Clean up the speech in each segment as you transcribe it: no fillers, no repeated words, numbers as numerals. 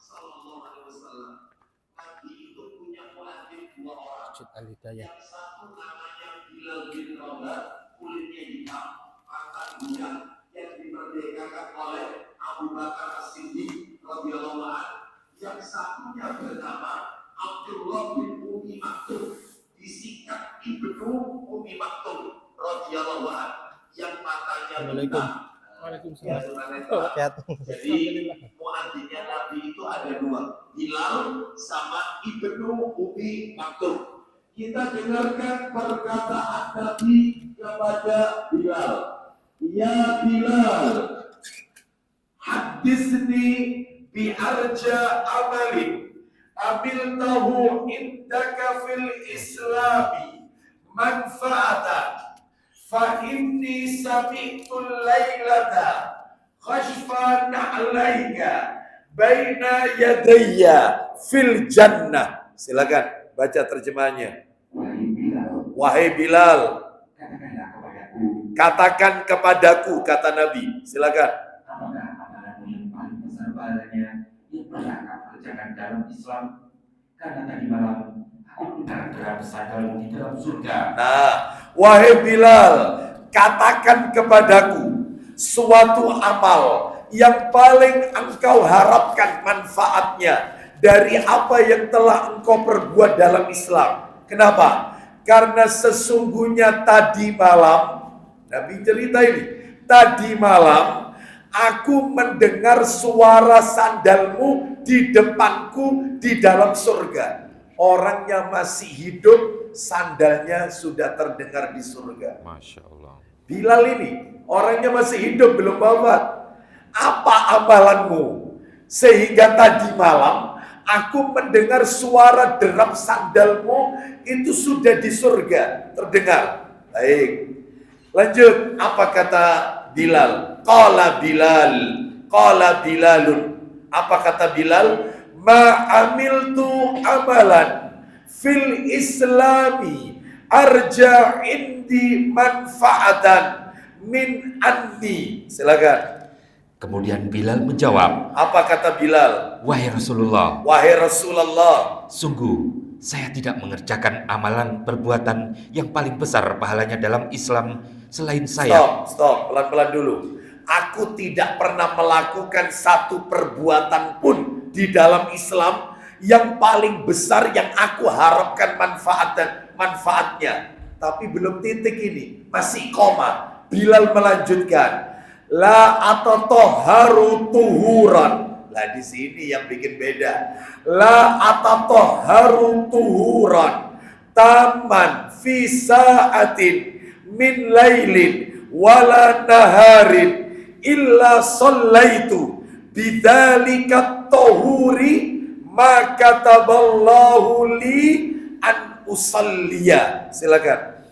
Sallallahu Alaihi Wasallam. Nabi itu punya muadzin dua orang. Yang satu namanya Bilal bin Rabah, kulitnya hitam, mata bulat, yang dimerdekakan oleh Abu Bakar As-Siddiq radhiyallahu anhu. Yang satunya bernama Abdullah bin Umi Maktum, disingkat Ibnu Umi Maktum radhiyallahu anhu, yang matanya buta. Waalaikumsalam. Jadi muadzinnya Nabi itu ada dua, Bilal sama Ibnu Umi Maktum. Kita dengarkan perkataan Nabi kepada Bilal. Ya Bilal, hadisni bi arja amalin amiltahu indaka fil islami manfaatan fa inni sami'tul lailata khashfa na'laika baina yadayya fil jannah. Silakan baca terjemahannya. Wahai Bilal, katakan kepadaku, kata Nabi. Silakan. Apakah amalanmu yang paling besar pahalanya yang pernah kau kerjakan dalam Islam? Karena tadi malam aku mendengar sandalmu di dalam surga. Nah, wahai Bilal, katakan kepadaku suatu amal yang paling engkau harapkan manfaatnya dari apa yang telah engkau perbuat dalam Islam. Kenapa? Karena sesungguhnya tadi malam, Nabi cerita ini, tadi malam aku mendengar suara sandalmu di depanku di dalam surga. Orangnya masih hidup, sandalnya sudah terdengar di surga. Masya Allah. Bilal ini orangnya masih hidup, belum wafat. Apa amalanmu sehingga tadi malam aku mendengar suara derap sandalmu itu sudah di surga terdengar? Baik, lanjut. Apa kata Bilal? Qala Bilalun. Apa kata Bilal? Ma amiltu amalan fil islami arja indi manfaatan min anni. Silakan. Kemudian Bilal menjawab, Apa kata Bilal? Wahai Rasulullah, Wahai Rasulullah, sungguh saya tidak mengerjakan amalan perbuatan yang paling besar pahalanya dalam Islam selain saya. Stop, pelan-pelan dulu. Aku tidak pernah melakukan satu perbuatan pun di dalam Islam yang paling besar yang aku harapkan manfaatnya. Tapi belum titik ini, masih koma. Bilal melanjutkan, la atau toharu tuhuran. Lah di sini yang bikin beda. La atau toharu tuhuran taman fi sa'atin min lailin wala naharin illa sallaitu bidzalika tohuri ma kataballahu li an usalliya. Silakan.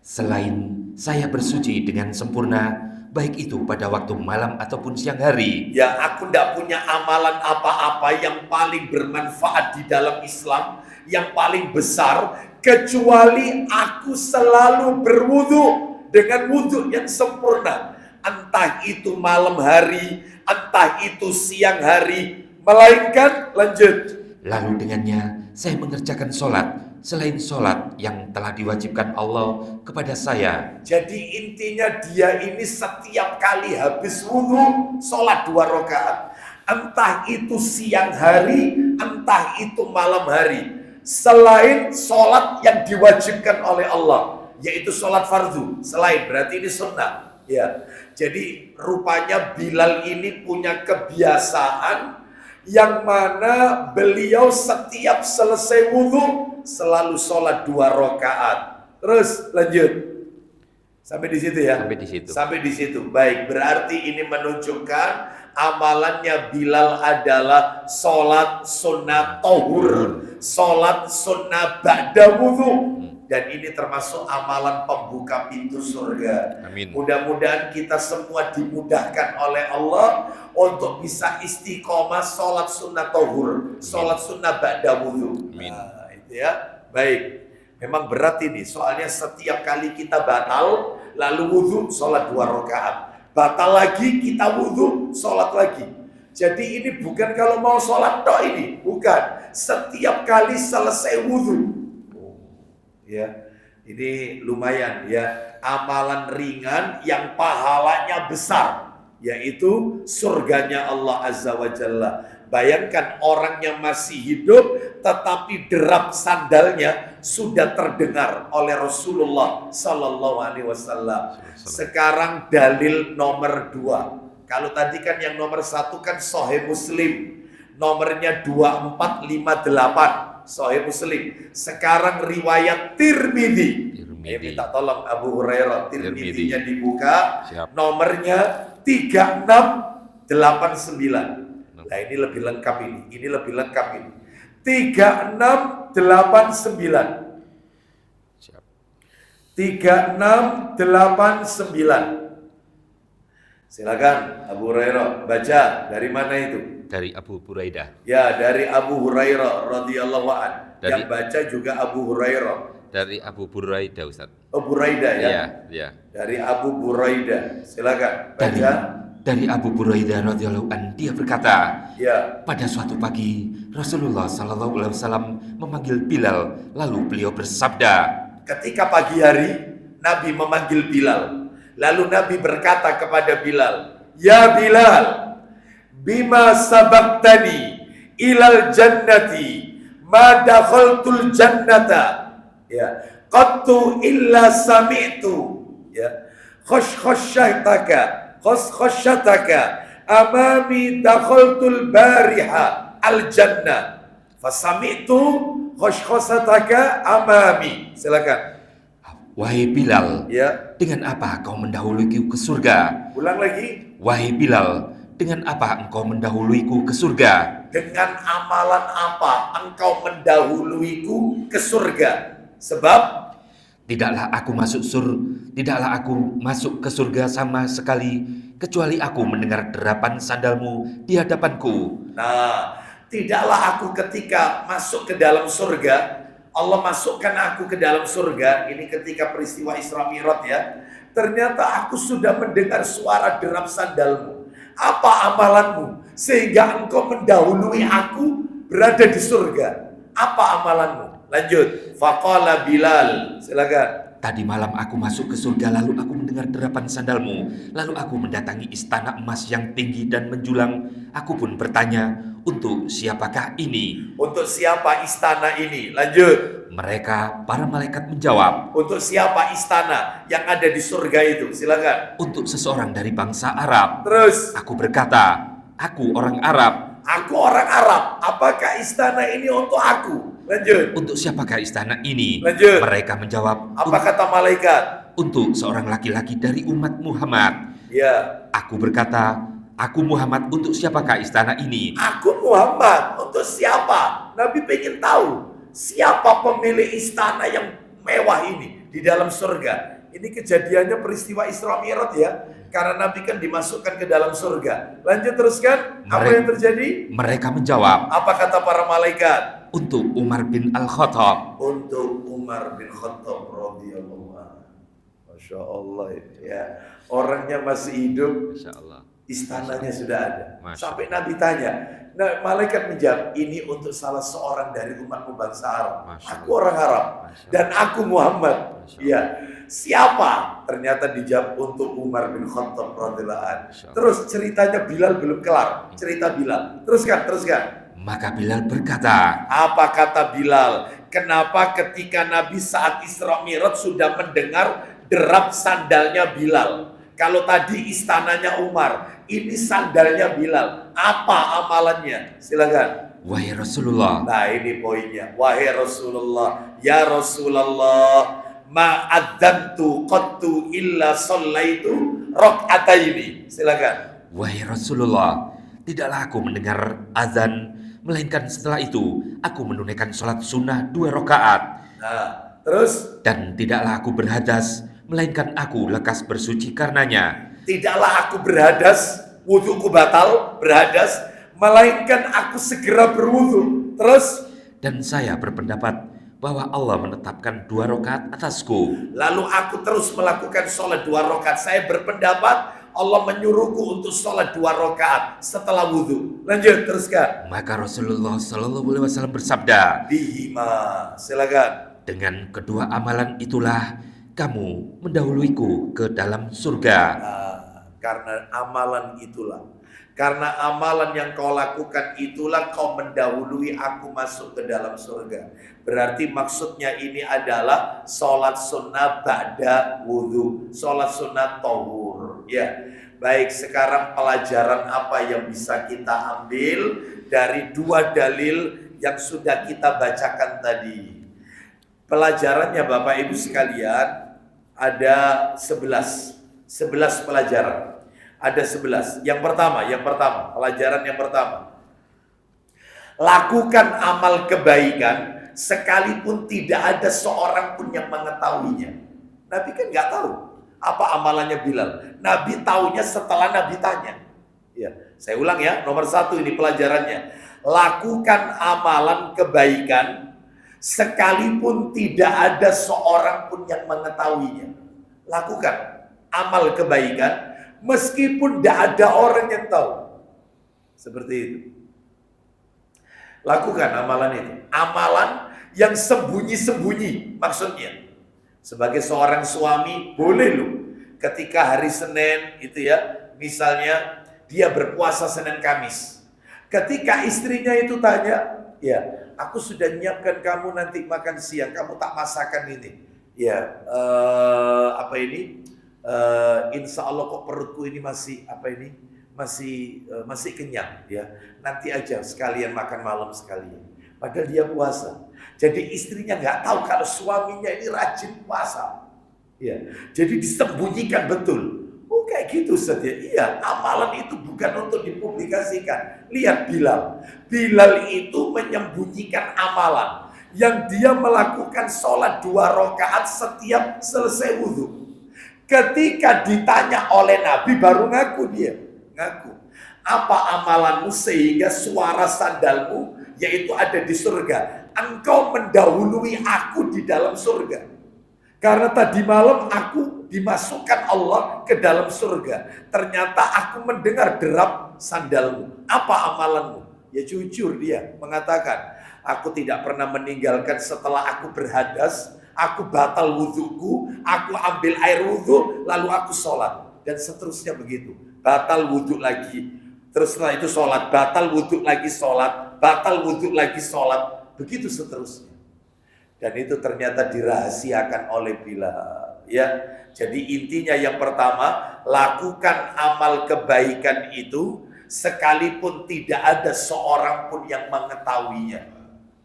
Selain saya bersuci dengan sempurna, baik itu pada waktu malam ataupun siang hari. Ya, aku tidak punya amalan apa-apa yang paling bermanfaat di dalam Islam, yang paling besar, kecuali aku selalu berwudu dengan wudu yang sempurna. Entah itu malam hari, entah itu siang hari, melainkan lanjut. Lalu dengannya saya mengerjakan sholat selain sholat yang telah diwajibkan Allah kepada saya. Jadi intinya dia ini setiap kali habis wudu sholat 2 rakaat. Entah itu siang hari, entah itu malam hari. Selain sholat yang diwajibkan oleh Allah, yaitu sholat fardu. Selain, berarti ini sunnah. Ya, jadi rupanya Bilal ini punya kebiasaan yang mana beliau setiap selesai wudu selalu sholat 2 rakaat. Terus lanjut. Sampai di situ ya? Sampai di situ. Sampai di situ. Baik, berarti ini menunjukkan amalannya Bilal adalah sholat sunnah tohur, sholat sunnah ba'da wudu. Dan ini termasuk amalan pembuka pintu surga. Amin. Mudah-mudahan kita semua dimudahkan oleh Allah untuk bisa istiqomah sholat sunnah tohur, sholat sunnah ba'da wudu. Amin. Nah, itu ya. Baik. Memang berat ini, soalnya setiap kali kita batal, lalu wudu, sholat 2 rakaat. Batal lagi, kita wudu, sholat lagi. Jadi ini bukan kalau mau sholat tok ini, bukan. Setiap kali selesai wudhu. Ya, ini lumayan ya, amalan ringan yang pahalanya besar, yaitu surganya Allah Azza wa Jalla. Bayangkan orang yang masih hidup tetapi derap sandalnya sudah terdengar oleh Rasulullah Sallallahu Alaihi Wasallam. Sekarang dalil nomor 2. Kalau tadi kan yang nomor 1 kan Sahih Muslim, nomornya 2458 Sahih Muslim. Sekarang riwayat Tirmidzi. Minta tolong Abu Hurairah, Tirmidzi-nya dibuka. Siap. Nomornya 3689. Nah ini lebih lengkap ini. 3689. Siap. 3689. Silakan Abu Hurairah baca, dari mana itu? Dari Abu Buraidah. Ya, dari Abu Hurairah radhiyallahu an. Dari- Yang baca juga Abu Hurairah. Dari Abu Buraidah, Ustaz. Oh, Buraidah ya. Iya, iya. Dari Abu Buraidah. Silakan baca. Dari Abu Buraidah radhiyallahu an, dia berkata, Ya. pada suatu pagi Rasulullah sallallahu alaihi wasallam memanggil Bilal, lalu beliau bersabda, Ketika pagi hari Nabi memanggil Bilal. Lalu Nabi berkata kepada Bilal, "Ya Bilal, bima sabaqtani ilal jannati ma dakhaltul jannata." Ya, qattu illa sami'tu. Ya. Khashkhashataka amami dakhaltul bariha al jannah. Fasami'tu khashkhashataka amami. Silakan. wahai Bilal, Ya, dengan apa kau mendahuluiku ke surga? ulang lagi. Wahai Bilal, dengan apa engkau mendahuluiku ke surga? Dengan amalan apa engkau mendahuluiku ke surga? Sebab Tidaklah aku masuk ke surga sama sekali kecuali aku mendengar derapan sandalmu di hadapanku. nah, tidaklah aku ketika masuk ke dalam surga, Allah masukkan aku ke dalam surga. Ini ketika peristiwa Isra Mi'raj ya. Ternyata aku sudah mendengar suara derap sandalmu. Apa amalanmu sehingga engkau mendahului aku berada di surga? Apa amalanmu? Lanjut. Faqala Bilal. Silakan. Tadi malam aku masuk ke surga, lalu aku mendengar derapan sandalmu. Lalu aku mendatangi istana emas yang tinggi dan menjulang. Aku pun bertanya, untuk siapakah ini? Untuk siapa istana ini? Lanjut. Mereka, para malaikat menjawab, Untuk siapa istana yang ada di surga itu? Silakan. untuk seseorang dari bangsa Arab. Terus. Aku berkata, aku orang Arab. Aku orang Arab. Apakah istana ini untuk aku? Lanjut. Untuk siapakah istana ini? Lanjut. Mereka menjawab, Apa kata malaikat? untuk seorang laki-laki dari umat Muhammad. Ya. Aku berkata, aku Muhammad, untuk siapakah istana ini? Aku Muhammad. Untuk siapa? Nabi pengen tahu. Siapa pemilik istana yang mewah ini di dalam surga? Ini kejadiannya peristiwa Isra Mi'raj ya. Karena Nabi kan dimasukkan ke dalam surga. Lanjut teruskan. Apa yang terjadi? Mereka menjawab, Apa kata para malaikat? untuk Umar bin Al-Khattab. Untuk Umar bin Khattab radhiyallahu anhu. Masya Allah ya. Orangnya masih hidup, Masya Allah. istananya sudah ada. Masya Sampai Nabi tanya, nah, malaikat menjawab, ini untuk salah seorang dari umatmu bangsa Arab. Masya Aku orang Arab Masya dan aku Muhammad. Masya Iya. Siapa? Ternyata dijawab untuk Umar bin Khattab radhiyallahu anhu. Masya Allah. Terus ceritanya Bilal belum kelar. Cerita Bilal. Teruskan. Maka Bilal berkata, Apa kata Bilal? Kenapa ketika Nabi saat Isra Mi'raj sudah mendengar derap sandalnya Bilal? Kalau tadi istananya Umar, ini sandalnya Bilal. Apa amalannya? Silakan. wahai Rasulullah, Nah ini poinnya. Wahai Rasulullah, ya Rasulullah, ma'adzantu qattu illa sallaitu rak'ataini. Silakan. wahai Rasulullah, tidaklah aku mendengar azan, melainkan setelah itu aku menunaikan sholat sunnah 2 rakaat. Nah, terus Dan tidaklah aku berhadas, melainkan aku lekas bersuci karenanya. tidaklah aku berhadas, wudhuku batal, berhadas, melainkan aku segera berwudhu. Terus, Dan saya berpendapat bahwa Allah menetapkan 2 rakaat atasku. lalu aku terus melakukan sholat 2 rakaat. Saya berpendapat Allah menyuruhku untuk sholat 2 rakaat setelah wudhu. Lanjut, teruskan. Maka Rasulullah Shallallahu Alaihi Wasallam bersabda, Bihima, silakan. dengan kedua amalan itulah kamu mendahuluiku ke dalam surga. Karena amalan itulah, karena amalan yang kau lakukan itulah kau mendahului aku masuk ke dalam surga. Berarti maksudnya ini adalah sholat sunnah ba'da wudhu, sholat sunnah tahur. Ya, baik, sekarang pelajaran apa yang bisa kita ambil dari 2 dalil yang sudah kita bacakan tadi? Pelajarannya Bapak Ibu sekalian ada 11 pelajaran. Ada 11. Yang pertama, pelajaran yang pertama. Lakukan amal kebaikan sekalipun tidak ada seorang pun yang mengetahuinya. Nabi kan nggak tahu apa amalannya Bilal. Nabi taunya setelah Nabi tanya. Ya, saya ulang ya, nomor 1 ini pelajarannya. Lakukan amalan kebaikan sekalipun tidak ada seorang pun yang mengetahuinya. Lakukan amal kebaikan meskipun tidak ada orang yang tahu. Seperti itu. Lakukan amalan itu. Amalan yang sembunyi-sembunyi maksudnya. Sebagai seorang suami boleh loh ketika hari Senin itu ya, misalnya dia berpuasa Senin Kamis. Ketika istrinya itu tanya, ya, aku sudah nyiapkan kamu nanti makan siang, kamu tak masakan ini. Ya, insya Allah kok perutku ini masih masih kenyang ya. Nanti aja sekalian makan malam sekalian. Padahal dia puasa. Jadi istrinya nggak tahu kalau suaminya ini rajin puasa. Ya, jadi disembunyikan betul. Oh kayak gitu saja. Iya, amalan itu bukan untuk dipublikasikan. Lihat Bilal. Bilal itu menyembunyikan amalan yang dia melakukan sholat 2 rakaat setiap selesai wudhu. Ketika ditanya oleh Nabi baru ngaku dia. Ngaku. Apa amalanmu sehingga suara sandalmu yaitu ada di surga? Engkau mendahului aku di dalam surga. Karena tadi malam aku dimasukkan Allah ke dalam surga. Ternyata aku mendengar derap sandalmu. Apa amalanmu? Ya jujur dia mengatakan, aku tidak pernah meninggalkan setelah aku berhadas, aku batal wudhuku, aku ambil air wudhu, lalu aku sholat. Dan seterusnya begitu. Batal wudhu lagi. Terus setelah itu sholat, batal wudhu lagi sholat, batal wudhu lagi sholat. Begitu seterusnya. Dan itu ternyata dirahasiakan oleh Bilal. Ya, jadi intinya yang pertama, lakukan amal kebaikan itu sekalipun tidak ada seorang pun yang mengetahuinya.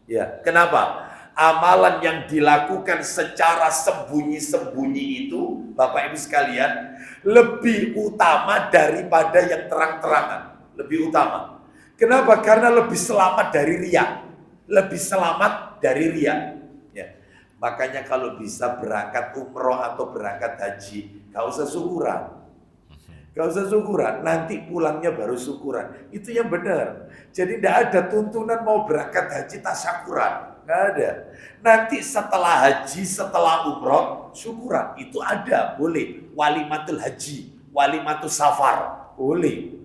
Ya, kenapa? Amalan yang dilakukan secara sembunyi-sembunyi itu, Bapak Ibu sekalian, lebih utama daripada yang terang-terangan. Lebih utama. Kenapa? Karena lebih selamat dari riya. Lebih selamat dari riya. Ya. Makanya kalau bisa berangkat umroh atau berangkat haji, gak usah syukuran. Gak usah syukuran, nanti pulangnya baru syukuran. Itu yang benar. Jadi tidak ada tuntunan mau berangkat haji tasyakuran. Nggak ada. Nanti setelah haji, setelah umroh, syukuran. Itu ada, boleh. Walimatul haji, walimatul safar, boleh.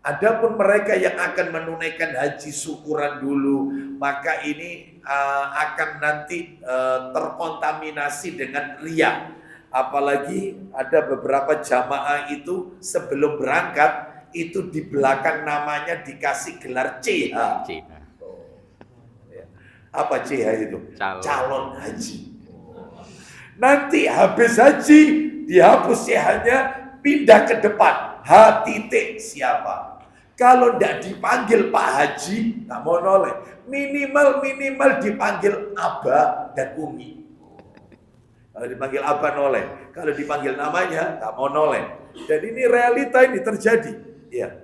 Adapun mereka yang akan menunaikan haji syukuran dulu, maka ini akan nanti terkontaminasi dengan riya. Apalagi ada beberapa jamaah itu sebelum berangkat, itu di belakang namanya dikasih gelar CH. Apa CH itu? Calon haji. Nanti habis haji, dihapus CH-nya, pindah ke depan. H titik siapa? Kalau tidak dipanggil Pak Haji, tak mau noleh. Minimal dipanggil Abah dan Umi. Kalau dipanggil Abah noleh. Kalau dipanggil namanya, tak mau noleh. Dan ini realita ini terjadi. Ya.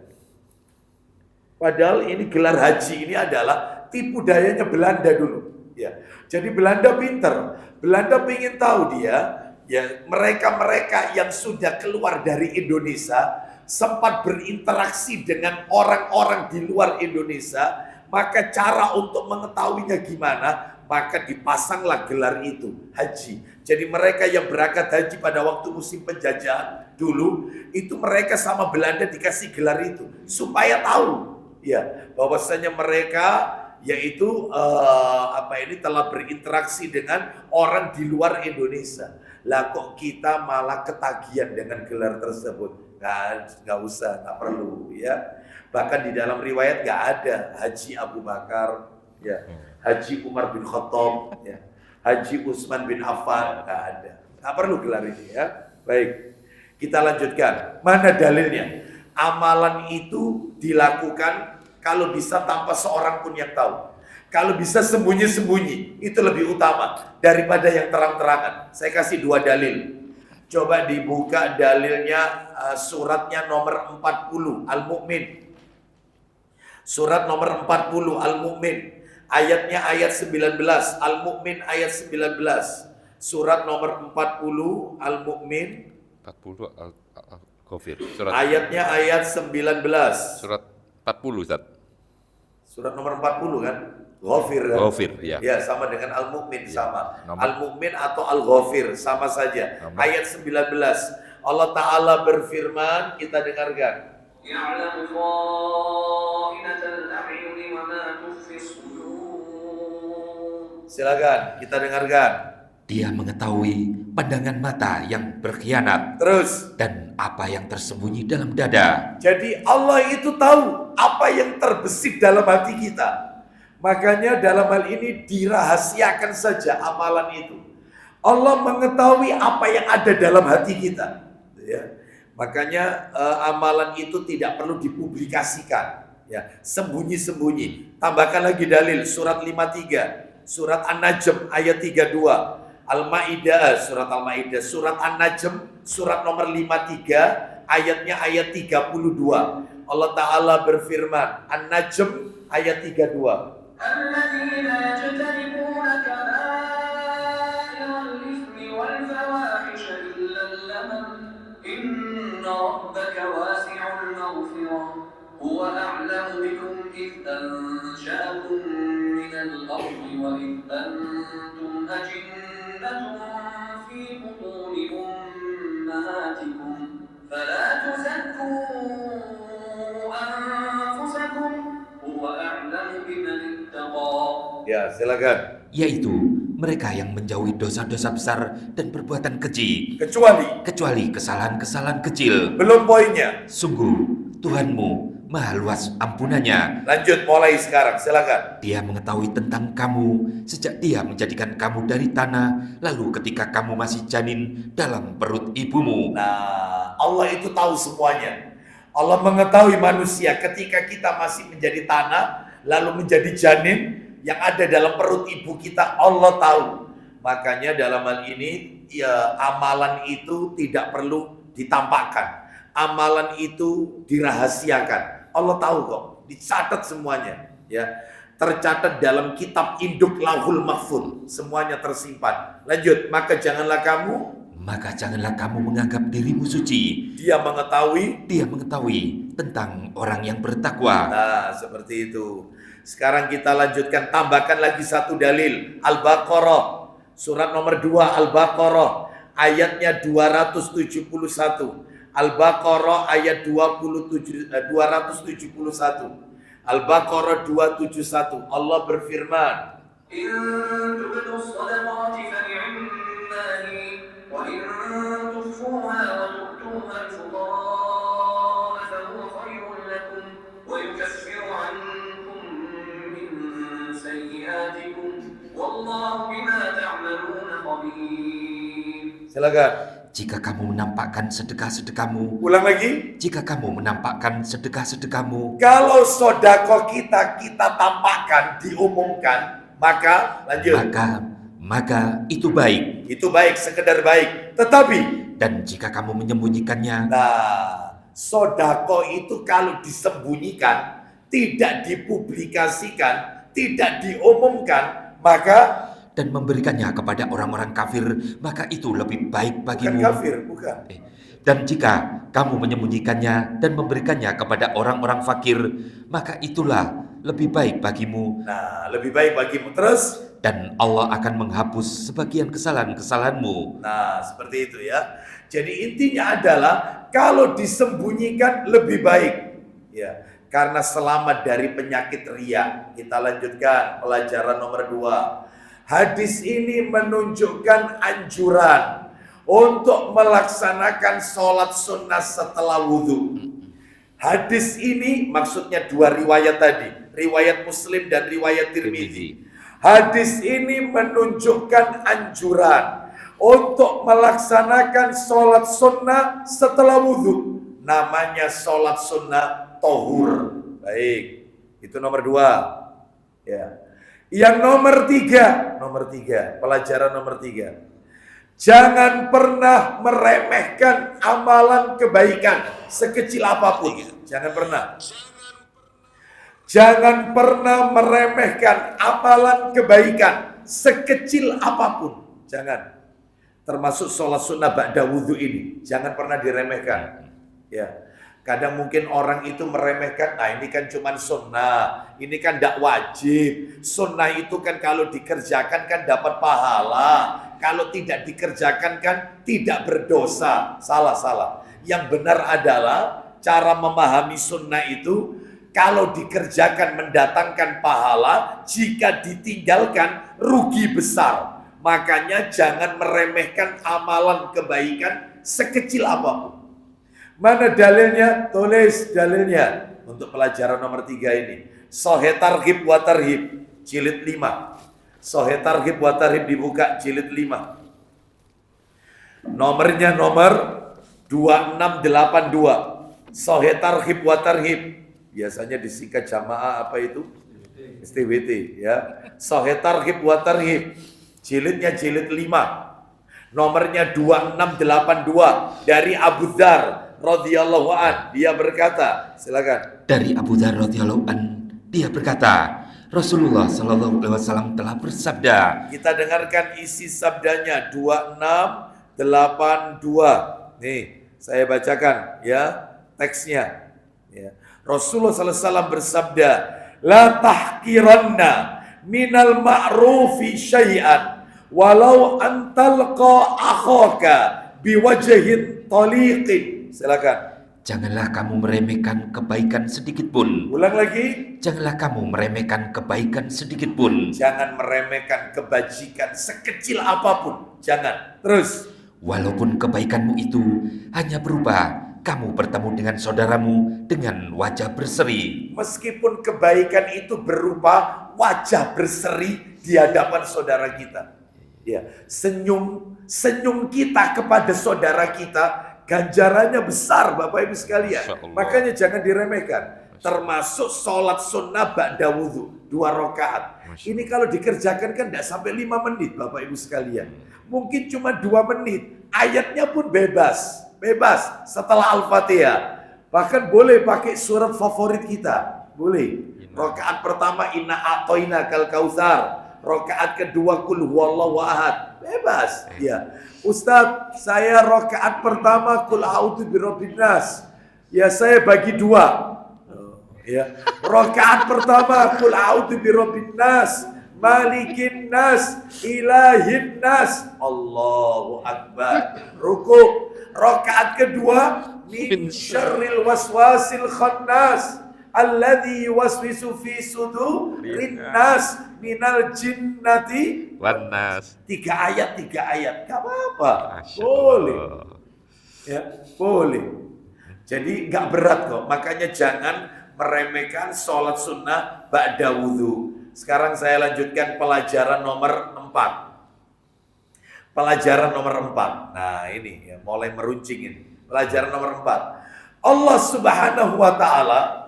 Padahal ini gelar haji ini adalah tipu dayanya Belanda dulu. Ya. Jadi Belanda pinter. Belanda ingin tahu dia, ya mereka-mereka yang sudah keluar dari Indonesia, sempat berinteraksi dengan orang-orang di luar Indonesia, maka cara untuk mengetahuinya gimana? maka dipasanglah gelar itu, haji. Jadi mereka yang berangkat haji pada waktu musim penjajahan dulu, itu mereka sama Belanda dikasih gelar itu supaya tahu ya bahwasanya mereka yaitu telah berinteraksi dengan orang di luar Indonesia. Lah kok kita malah ketagihan dengan gelar tersebut? Nggak usah, nggak perlu ya. Bahkan di dalam riwayat nggak ada Haji Abu Bakar, ya, Haji Umar bin Khattab, ya, Haji Utsman bin Affan, nggak ada. Nggak perlu gelar ini ya. Baik, kita lanjutkan. Mana dalilnya? Amalan itu dilakukan kalau bisa tanpa seorang pun yang tahu. Kalau bisa sembunyi-sembunyi, itu lebih utama daripada yang terang-terangan. Saya kasih 2 dalil. Coba dibuka dalilnya, suratnya nomor 40 Al-Mu'min. Surat nomor 40 Al-Mu'min. Ayatnya ayat 19. Al-Mu'min ayat 19. Surat nomor 40 Al-Mu'min. 40 Al-Ghafir. Surat Ayatnya ayat 19. Surat 40 Ustaz. Surat nomor 40 kan? Ghafir kan? Ghafir, ya. Ya, sama dengan Al-Mu'min, sama. Nomor. Al-Mu'min atau Al-Ghafir sama saja. Nomor. Ayat 19. Allah Ta'ala berfirman, kita dengarkan. يعلم خائنة الأعين وما تخفي الصدور. Silakan, kita dengarkan. Dia mengetahui pandangan mata yang berkhianat Terus. dan apa yang tersembunyi dalam dada. Jadi Allah itu tahu apa yang terbesit dalam hati kita. Makanya dalam hal ini dirahasiakan saja amalan itu. Allah mengetahui apa yang ada dalam hati kita. Ya. Makanya amalan itu tidak perlu dipublikasikan. Ya, sembunyi-sembunyi. Tambahkan lagi dalil surat 53, surat An-Najm ayat 32. Al-Maidah, surat Al-Maidah, surat An-Najm, surat nomor 53, ayatnya ayat 32. Allah Ta'ala berfirman, An-Najm ayat 32. الذين يجتنبون كبائر الإثم والفواحش إلا اللمم إن ربك واسع المغفرة هو أعلم بكم إذ أنشأكم من الأرض وإذ أنتم أجنة في بطون أمهاتكم فلا تزكوا أنفسكم هو أعلم بمن اتقى. Ya, silakan. Yaitu mereka yang menjauhi dosa-dosa besar dan perbuatan keji, kecuali kesalahan-kesalahan kecil. Belum poinnya. Sungguh Tuhanmu maha luas ampunannya. Lanjut mulai sekarang, silakan. Dia mengetahui tentang kamu sejak dia menjadikan kamu dari tanah, lalu ketika kamu masih janin dalam perut ibumu. Nah, Allah itu tahu semuanya. Allah mengetahui manusia ketika kita masih menjadi tanah, lalu menjadi janin yang ada dalam perut ibu kita, Allah tahu. Makanya dalam hal ini, ya amalan itu tidak perlu ditampakkan. Amalan itu dirahasiakan. Allah tahu kok, dicatat semuanya. Ya, tercatat dalam kitab induk Lauhul Mahfuz, semuanya tersimpan. Lanjut, maka janganlah kamu menganggap dirimu suci. Dia mengetahui Tentang orang yang bertakwa. Nah, seperti itu. Sekarang kita lanjutkan, tambahkan lagi satu dalil. Al-Baqarah, surat nomor 2 Al-Baqarah, ayatnya 271. Al-Baqarah ayat 271. Al-Baqarah 271. Allah berfirman, إن تبدوا الصدقات فنعما هي وإن تخفوها وتؤتوها الفقراء فهو خير لكم ويكفر عنكم من سيئاتكم والله بما تعملون خبير. silakan. Jika kamu menampakkan sedekah-sedekahmu, Ulang lagi. jika kamu menampakkan sedekah-sedekahmu, Kalau sodako kita tampakkan, diumumkan, maka lanjut. maka itu baik. Itu baik, sekedar baik. Tetapi, Dan jika kamu menyembunyikannya, nah, sodako itu kalau disembunyikan, tidak dipublikasikan, tidak diumumkan, maka dan memberikannya kepada orang-orang kafir, maka itu lebih baik bukan bagimu. kafir, bukan. Dan jika kamu menyembunyikannya dan memberikannya kepada orang-orang fakir, maka itulah lebih baik bagimu. Nah, lebih baik bagimu. Terus, dan Allah akan menghapus sebagian kesalahan-kesalahanmu. Nah, seperti itu ya. Jadi intinya adalah kalau disembunyikan lebih baik. Ya, karena selamat dari penyakit riya. Kita lanjutkan pelajaran nomor 2. Hadis ini menunjukkan anjuran untuk melaksanakan sholat sunnah setelah wudhu. Hadis ini maksudnya 2 riwayat tadi, riwayat Muslim dan riwayat Tirmidzi. Hadis ini menunjukkan anjuran untuk melaksanakan sholat sunnah setelah wudhu. Namanya sholat sunnah tohur. Baik, itu nomor 2. Ya. Yang nomor tiga, pelajaran nomor 3. Jangan pernah meremehkan amalan kebaikan sekecil apapun. Jangan pernah. Jangan pernah meremehkan amalan kebaikan sekecil apapun. Jangan. Termasuk sholat sunnah ba'da wudhu ini. Jangan pernah diremehkan. Ya. Kadang mungkin orang itu meremehkan, nah ini kan cuma sunnah, ini kan tidak wajib. Sunnah itu kan kalau dikerjakan kan dapat pahala, kalau tidak dikerjakan kan tidak berdosa. Salah. Yang benar adalah cara memahami sunnah itu, kalau dikerjakan mendatangkan pahala, jika ditinggalkan rugi besar. Makanya jangan meremehkan amalan kebaikan sekecil apapun. Mana dalilnya? Tulis dalilnya untuk pelajaran nomor 3 ini. Sahih Targhib wa Tarhib jilid 5. Sahih Targhib wa Tarhib dibuka jilid 5. Nomornya nomor 2682. Sahih Targhib wa Tarhib. Biasanya disingkat jamaah apa itu? STWT ya. Sahih Targhib wa Tarhib. Jilidnya jilid 5. Nomornya 2682 dari Abu Dzar radhiyallahu an, dia berkata, silakan. Dari Abu Dzar radhiyallahu an, dia berkata, Rasulullah sallallahu alaihi wasallam telah bersabda. Kita dengarkan isi sabdanya 2682. Nih, saya bacakan ya teksnya. Ya. Rasulullah sallallahu alaihi wasallam bersabda, la tahqiranna minal ma'rufi syai'an walau antalqa akhaka biwajhin taliqin. Silakan. Janganlah kamu meremehkan kebaikan sedikit pun. Ulang lagi. Janganlah kamu meremehkan kebaikan sedikit pun. Jangan meremehkan kebajikan sekecil apapun. Jangan. Terus. Walaupun kebaikanmu itu hanya berupa kamu bertemu dengan saudaramu dengan wajah berseri. Meskipun kebaikan itu berupa wajah berseri di hadapan saudara kita. Ya, senyum kita kepada saudara kita ganjarannya besar, Bapak Ibu sekalian. Makanya jangan diremehkan. Termasuk sholat sunnah ba'da wudhu 2 rakaat. Ini kalau dikerjakan kan tidak sampai 5 menit, Bapak Ibu sekalian. Mungkin cuma 2 menit. Ayatnya pun bebas setelah Al-Fatihah. Bahkan boleh pakai surat favorit kita. Boleh. Rakaat pertama inna a'toina kal kautsar. Rakaat kedua kul huwallahu ahad. Bebas. Ya. Ustadz, saya rakaat pertama kul a'udzu birabbin nas. Ya, saya bagi 2. Ya. Rakaat pertama kul a'udzu birabbin nas, malikin nas, ilahin nas. Allahu akbar. Ruku. Rakaat kedua min syarril waswasil khannas alladzi yuwaswisu fi sudurin nas minal jinnati wan nas. 3 ayat. Gak apa-apa. Boleh. Ya, boleh. Jadi gak berat kok. Makanya jangan meremehkan sholat sunnah ba'da wudhu. Sekarang saya lanjutkan pelajaran nomor 4. Pelajaran nomor 4. Nah ini ya, mulai meruncing ini. Pelajaran nomor 4. Allah Subhanahu wa ta'ala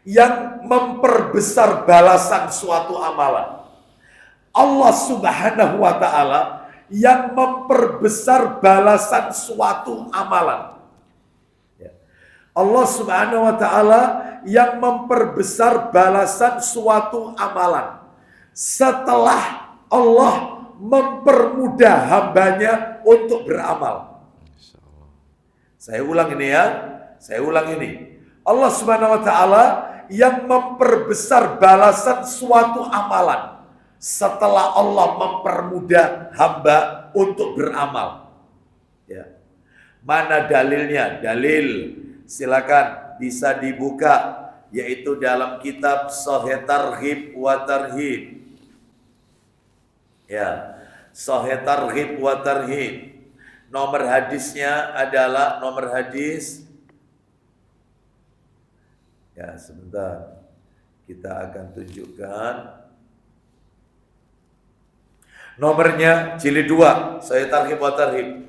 yang memperbesar balasan suatu amalan. Allah Subhanahu wa ta'ala yang memperbesar balasan suatu amalan. Allah Subhanahu wa ta'ala yang memperbesar balasan suatu amalan. Setelah Allah mempermudah hambanya untuk beramal. Saya ulang ini ya. Allah Subhanahu wa ta'ala yang memperbesar balasan suatu amalan setelah Allah mempermudah hamba untuk beramal. Ya. Mana dalilnya? Dalil silakan bisa dibuka, yaitu dalam kitab Sahih Targhib wa Tarhib. Ya, Sahih Targhib wa Tarhib. Nomor hadisnya adalah nomor hadis. Ya, sebentar. Kita akan tunjukkan. Nomornya jilid 2, Sahih Targhib wa Tarhib.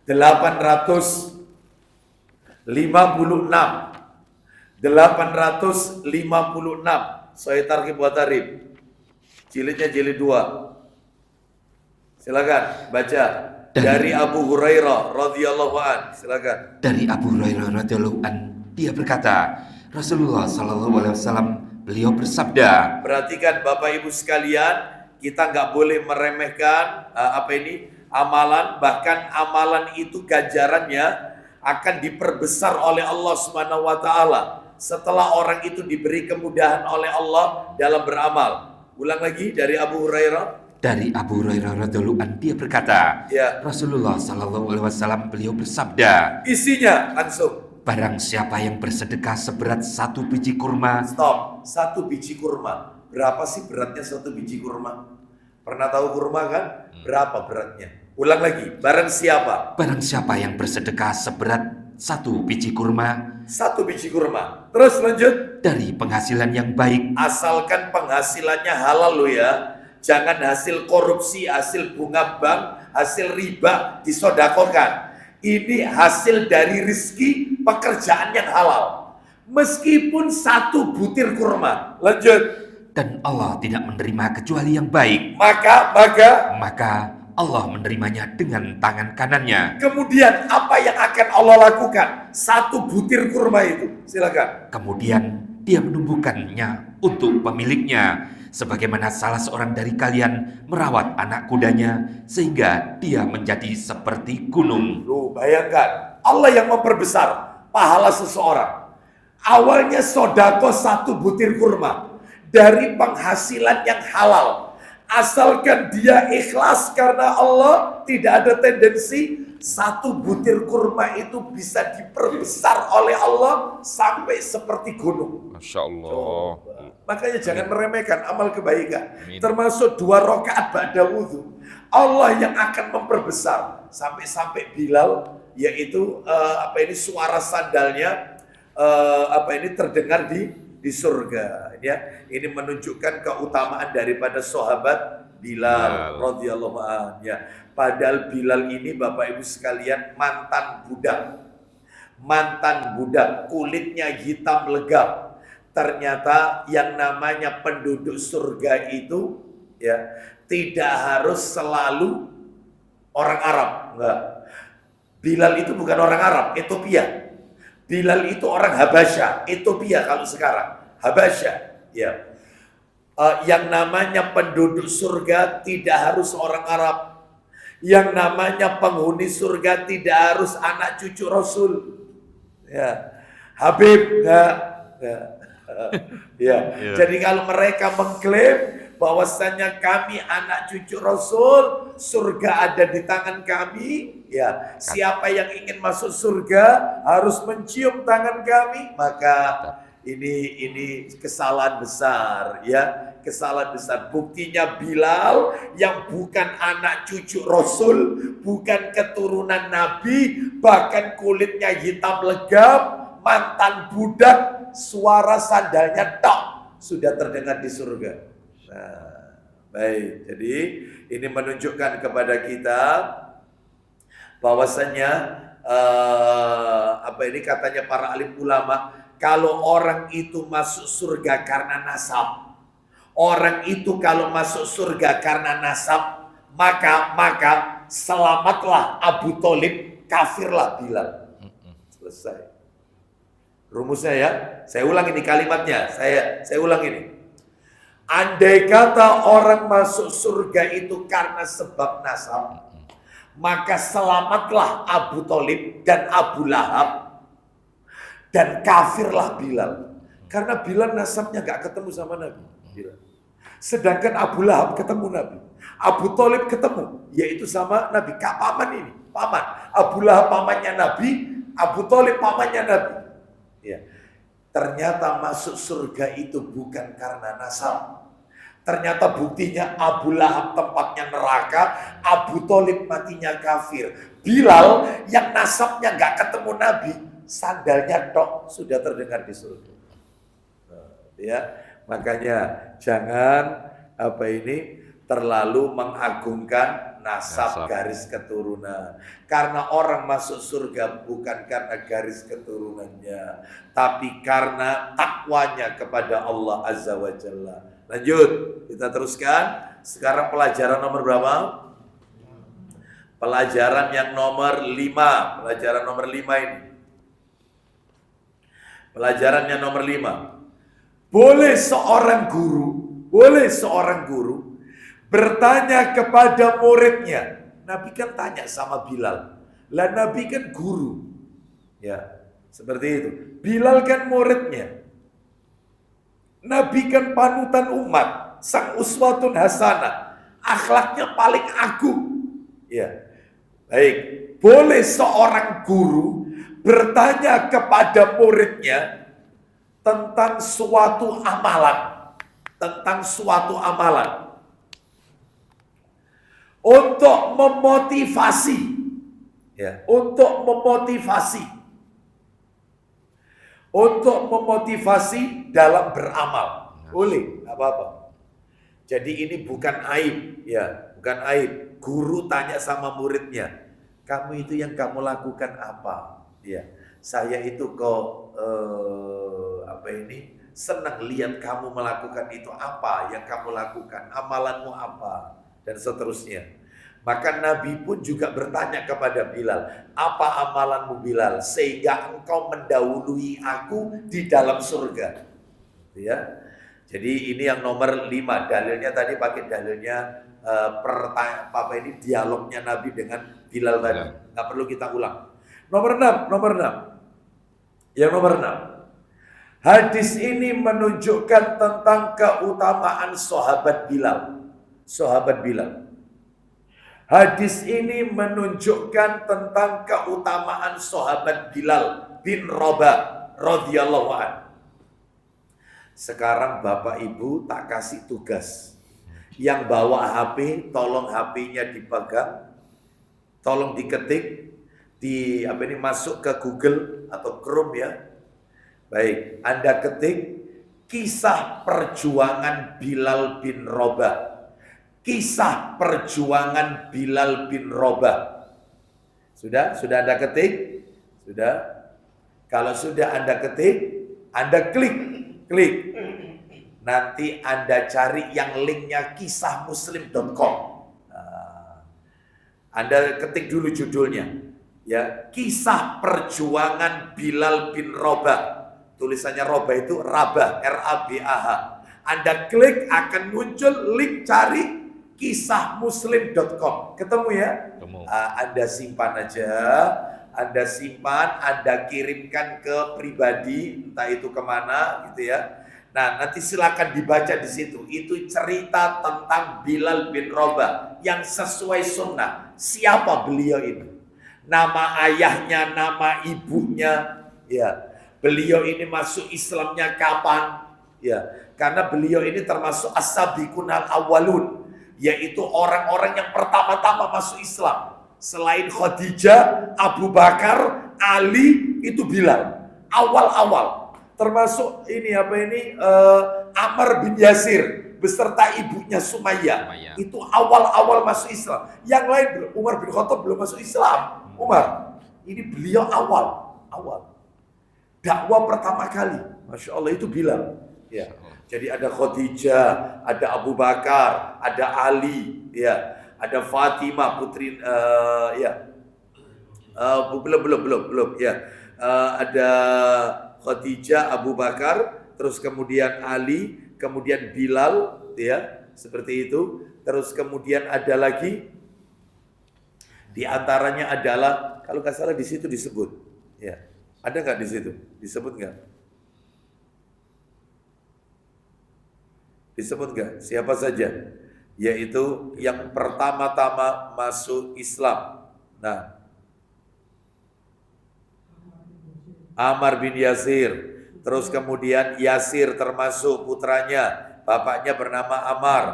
856. 856 Sahih Targhib wa Tarhib. Jilidnya jilid 2. Silakan baca dari Abu Hurairah radhiyallahu an. Silakan. Dari Abu Hurairah radhiyallahu an, dia berkata, Rasulullah sallallahu alaihi wasallam, beliau bersabda. Perhatikan Bapak Ibu sekalian, kita nggak boleh meremehkan amalan, bahkan amalan itu ganjarannya akan diperbesar oleh Allah Subhanahu wa taala setelah orang itu diberi kemudahan oleh Allah dalam beramal. Ulang lagi dari Abu Hurairah. Dari Abu Hurairah radhiyallahu an, dia berkata, Ya. Rasulullah sallallahu alaihi wasallam, beliau bersabda, Isinya langsung. barang siapa yang bersedekah seberat 1 biji kurma. Stop. 1 biji kurma. Berapa sih beratnya 1 biji kurma? Pernah tahu kurma kan? Berapa beratnya? Ulang lagi. Barang siapa? Barang siapa yang bersedekah seberat 1 biji kurma. 1 biji kurma. Terus lanjut. Dari penghasilan yang baik. Asalkan penghasilannya halal lo ya. Jangan hasil korupsi, hasil bunga bank, hasil riba disodakokan. Ini hasil dari rizki pekerjaan yang halal. Meskipun 1 butir kurma. Lanjut. Dan Allah tidak menerima kecuali yang baik. Maka Allah menerimanya dengan tangan kanannya. kemudian apa yang akan Allah lakukan? 1 butir kurma itu. Silakan. Kemudian dia menumbuhkannya untuk pemiliknya, sebagaimana salah seorang dari kalian merawat anak kudanya sehingga dia menjadi seperti gunung. Lu bayangkan, Allah yang memperbesar pahala seseorang. Awalnya sodako 1 butir kurma dari penghasilan yang halal. Asalkan dia ikhlas karena Allah, tidak ada tendensi 1 butir kurma itu bisa diperbesar oleh Allah sampai seperti gunung. Masya Allah. Makanya jangan meremehkan amal kebaikan. Amin. Termasuk 2 rakaat ba'da wudhu. Allah yang akan memperbesar. Sampai-sampai Bilal, yaitu suara sandalnya terdengar di surga. Ya, ini menunjukkan keutamaan daripada sahabat Bilal radhiyallahu anhu. Ya, padahal Bilal ini Bapak Ibu sekalian mantan budak, kulitnya hitam legam. Ternyata yang namanya penduduk surga itu ya tidak harus selalu orang Arab, enggak. Bilal itu bukan orang Arab, Ethiopia. Bilal itu orang Habasyah, Ethiopia kalau sekarang, Habasyah, ya. Yang namanya penduduk surga tidak harus orang Arab. Yang namanya penghuni surga tidak harus anak cucu Rasul. Ya. Habib, enggak. Ya. Jadi kalau mereka mengklaim bahwasanya kami anak cucu Rasul, surga ada di tangan kami, ya. Siapa yang ingin masuk surga harus mencium tangan kami, maka ini kesalahan besar, ya. Kesalahan besar. Buktinya Bilal yang bukan anak cucu Rasul, bukan keturunan Nabi, bahkan kulitnya hitam legam, mantan budak, suara sandalnya tok sudah terdengar di surga. Nah, baik. Jadi ini menunjukkan kepada kita bahwasanya katanya para alim ulama, kalau orang itu masuk surga karena nasab, orang itu kalau masuk surga karena nasab, maka selamatlah Abu Thalib, kafirlah Bilal. Selesai. Rumusnya ya, saya ulang ini kalimatnya, saya ulang ini. Andai kata orang masuk surga itu karena sebab nasab, maka selamatlah Abu Thalib dan Abu Lahab dan kafirlah Bilal. Karena Bilal nasabnya gak ketemu sama Nabi. Bilal. Sedangkan Abu Lahab ketemu Nabi. Abu Thalib ketemu, yaitu sama Nabi. Kak paman ini, paman. Abu Lahab pamannya Nabi, Abu Thalib pamannya Nabi. Ya. Ternyata masuk surga itu bukan karena nasab. Ternyata buktinya Abu Lahab tempatnya neraka, Abu Thalib matinya kafir. Bilal yang nasabnya nggak ketemu Nabi, sandalnya tok sudah terdengar di surga. Ya, makanya jangan terlalu mengagungkan nasab garis keturunan. Karena orang masuk surga bukan karena garis keturunannya, tapi karena takwanya kepada Allah Azza wa Jalla. Lanjut, kita teruskan. Sekarang pelajaran nomor berapa? Pelajaran yang nomor 5. Pelajaran nomor 5 ini. Pelajarannya nomor 5. Boleh seorang guru bertanya kepada muridnya. Nabi kan tanya sama Bilal. Lah Nabi kan guru. Ya, seperti itu. Bilal kan muridnya. Nabi kan panutan umat, sang uswatun hasanah, akhlaknya paling agung. Ya, baik. Boleh seorang guru bertanya kepada muridnya tentang suatu amalan, untuk memotivasi, ya, untuk memotivasi dalam beramal. Boleh, nggak apa-apa. Jadi ini bukan aib, ya, bukan aib. Guru tanya sama muridnya, kamu itu yang kamu lakukan apa? Ya, saya itu kok senang lihat kamu melakukan itu, apa yang kamu lakukan, amalanmu apa, dan seterusnya. Maka Nabi pun juga bertanya kepada Bilal, apa amalanmu Bilal sehingga engkau mendahului aku di dalam surga. Ya. Jadi ini yang nomor 5. Dalilnya tadi pakai dalilnya dialognya Nabi dengan Bilal tadi. Nggak perlu kita ulang. Nomor 6. Yang nomor 6. Hadis ini menunjukkan tentang keutamaan sahabat Bilal. Hadis ini menunjukkan tentang keutamaan sahabat Bilal bin Rabah radhiyallahu anhu. Sekarang Bapak Ibu tak kasih tugas. Yang bawa HP, tolong HP-nya dipegang, tolong diketik, masuk ke Google atau Chrome ya. Baik, Anda ketik kisah perjuangan Bilal bin Rabah. Kisah perjuangan Bilal bin Rabah. Sudah Anda ketik? Sudah? Kalau sudah Anda ketik, Anda klik. Nanti Anda cari yang linknya kisahmuslim.com. Anda ketik dulu judulnya. Ya, kisah perjuangan Bilal bin Rabah. Tulisannya Rabah itu Rabah, R-A-B-A-H. Anda klik akan muncul link cari kisahmuslim.com. Ketemu ya? Anda simpan aja. Anda kirimkan ke pribadi, entah itu kemana gitu ya. Nah, nanti silakan dibaca di situ. Itu cerita tentang Bilal bin Rabah yang sesuai sunnah. Siapa beliau ini? Nama ayahnya, nama ibunya, ya. Beliau ini masuk Islamnya kapan? Ya, karena beliau ini termasuk as-sabiqun al-awwalun, yaitu orang-orang yang pertama-tama masuk Islam. Selain Khadijah, Abu Bakar, Ali, itu Bilal. Awal-awal. Termasuk Ammar bin Yasir beserta ibunya Sumayyah. Itu awal-awal masuk Islam. Yang lain belum. Umar bin Khattab belum masuk Islam. Umar. Ini beliau awal. Dakwah pertama kali. Masya Allah itu Bilal. Ya. Jadi ada Khadijah, ada Abu Bakar, ada Ali, ya, ada Fatimah putri, belum, ya, ada Khadijah, Abu Bakar, terus kemudian Ali, kemudian Bilal, ya, seperti itu. Terus kemudian ada lagi, di antaranya adalah, kalau nggak salah di situ disebut, ya, ada nggak di situ, disebut nggak? Disebut nggak? Siapa saja? Yaitu yang pertama-tama masuk Islam. Nah, Ammar bin Yasir. Terus kemudian Yasir termasuk putranya. Bapaknya bernama Ammar.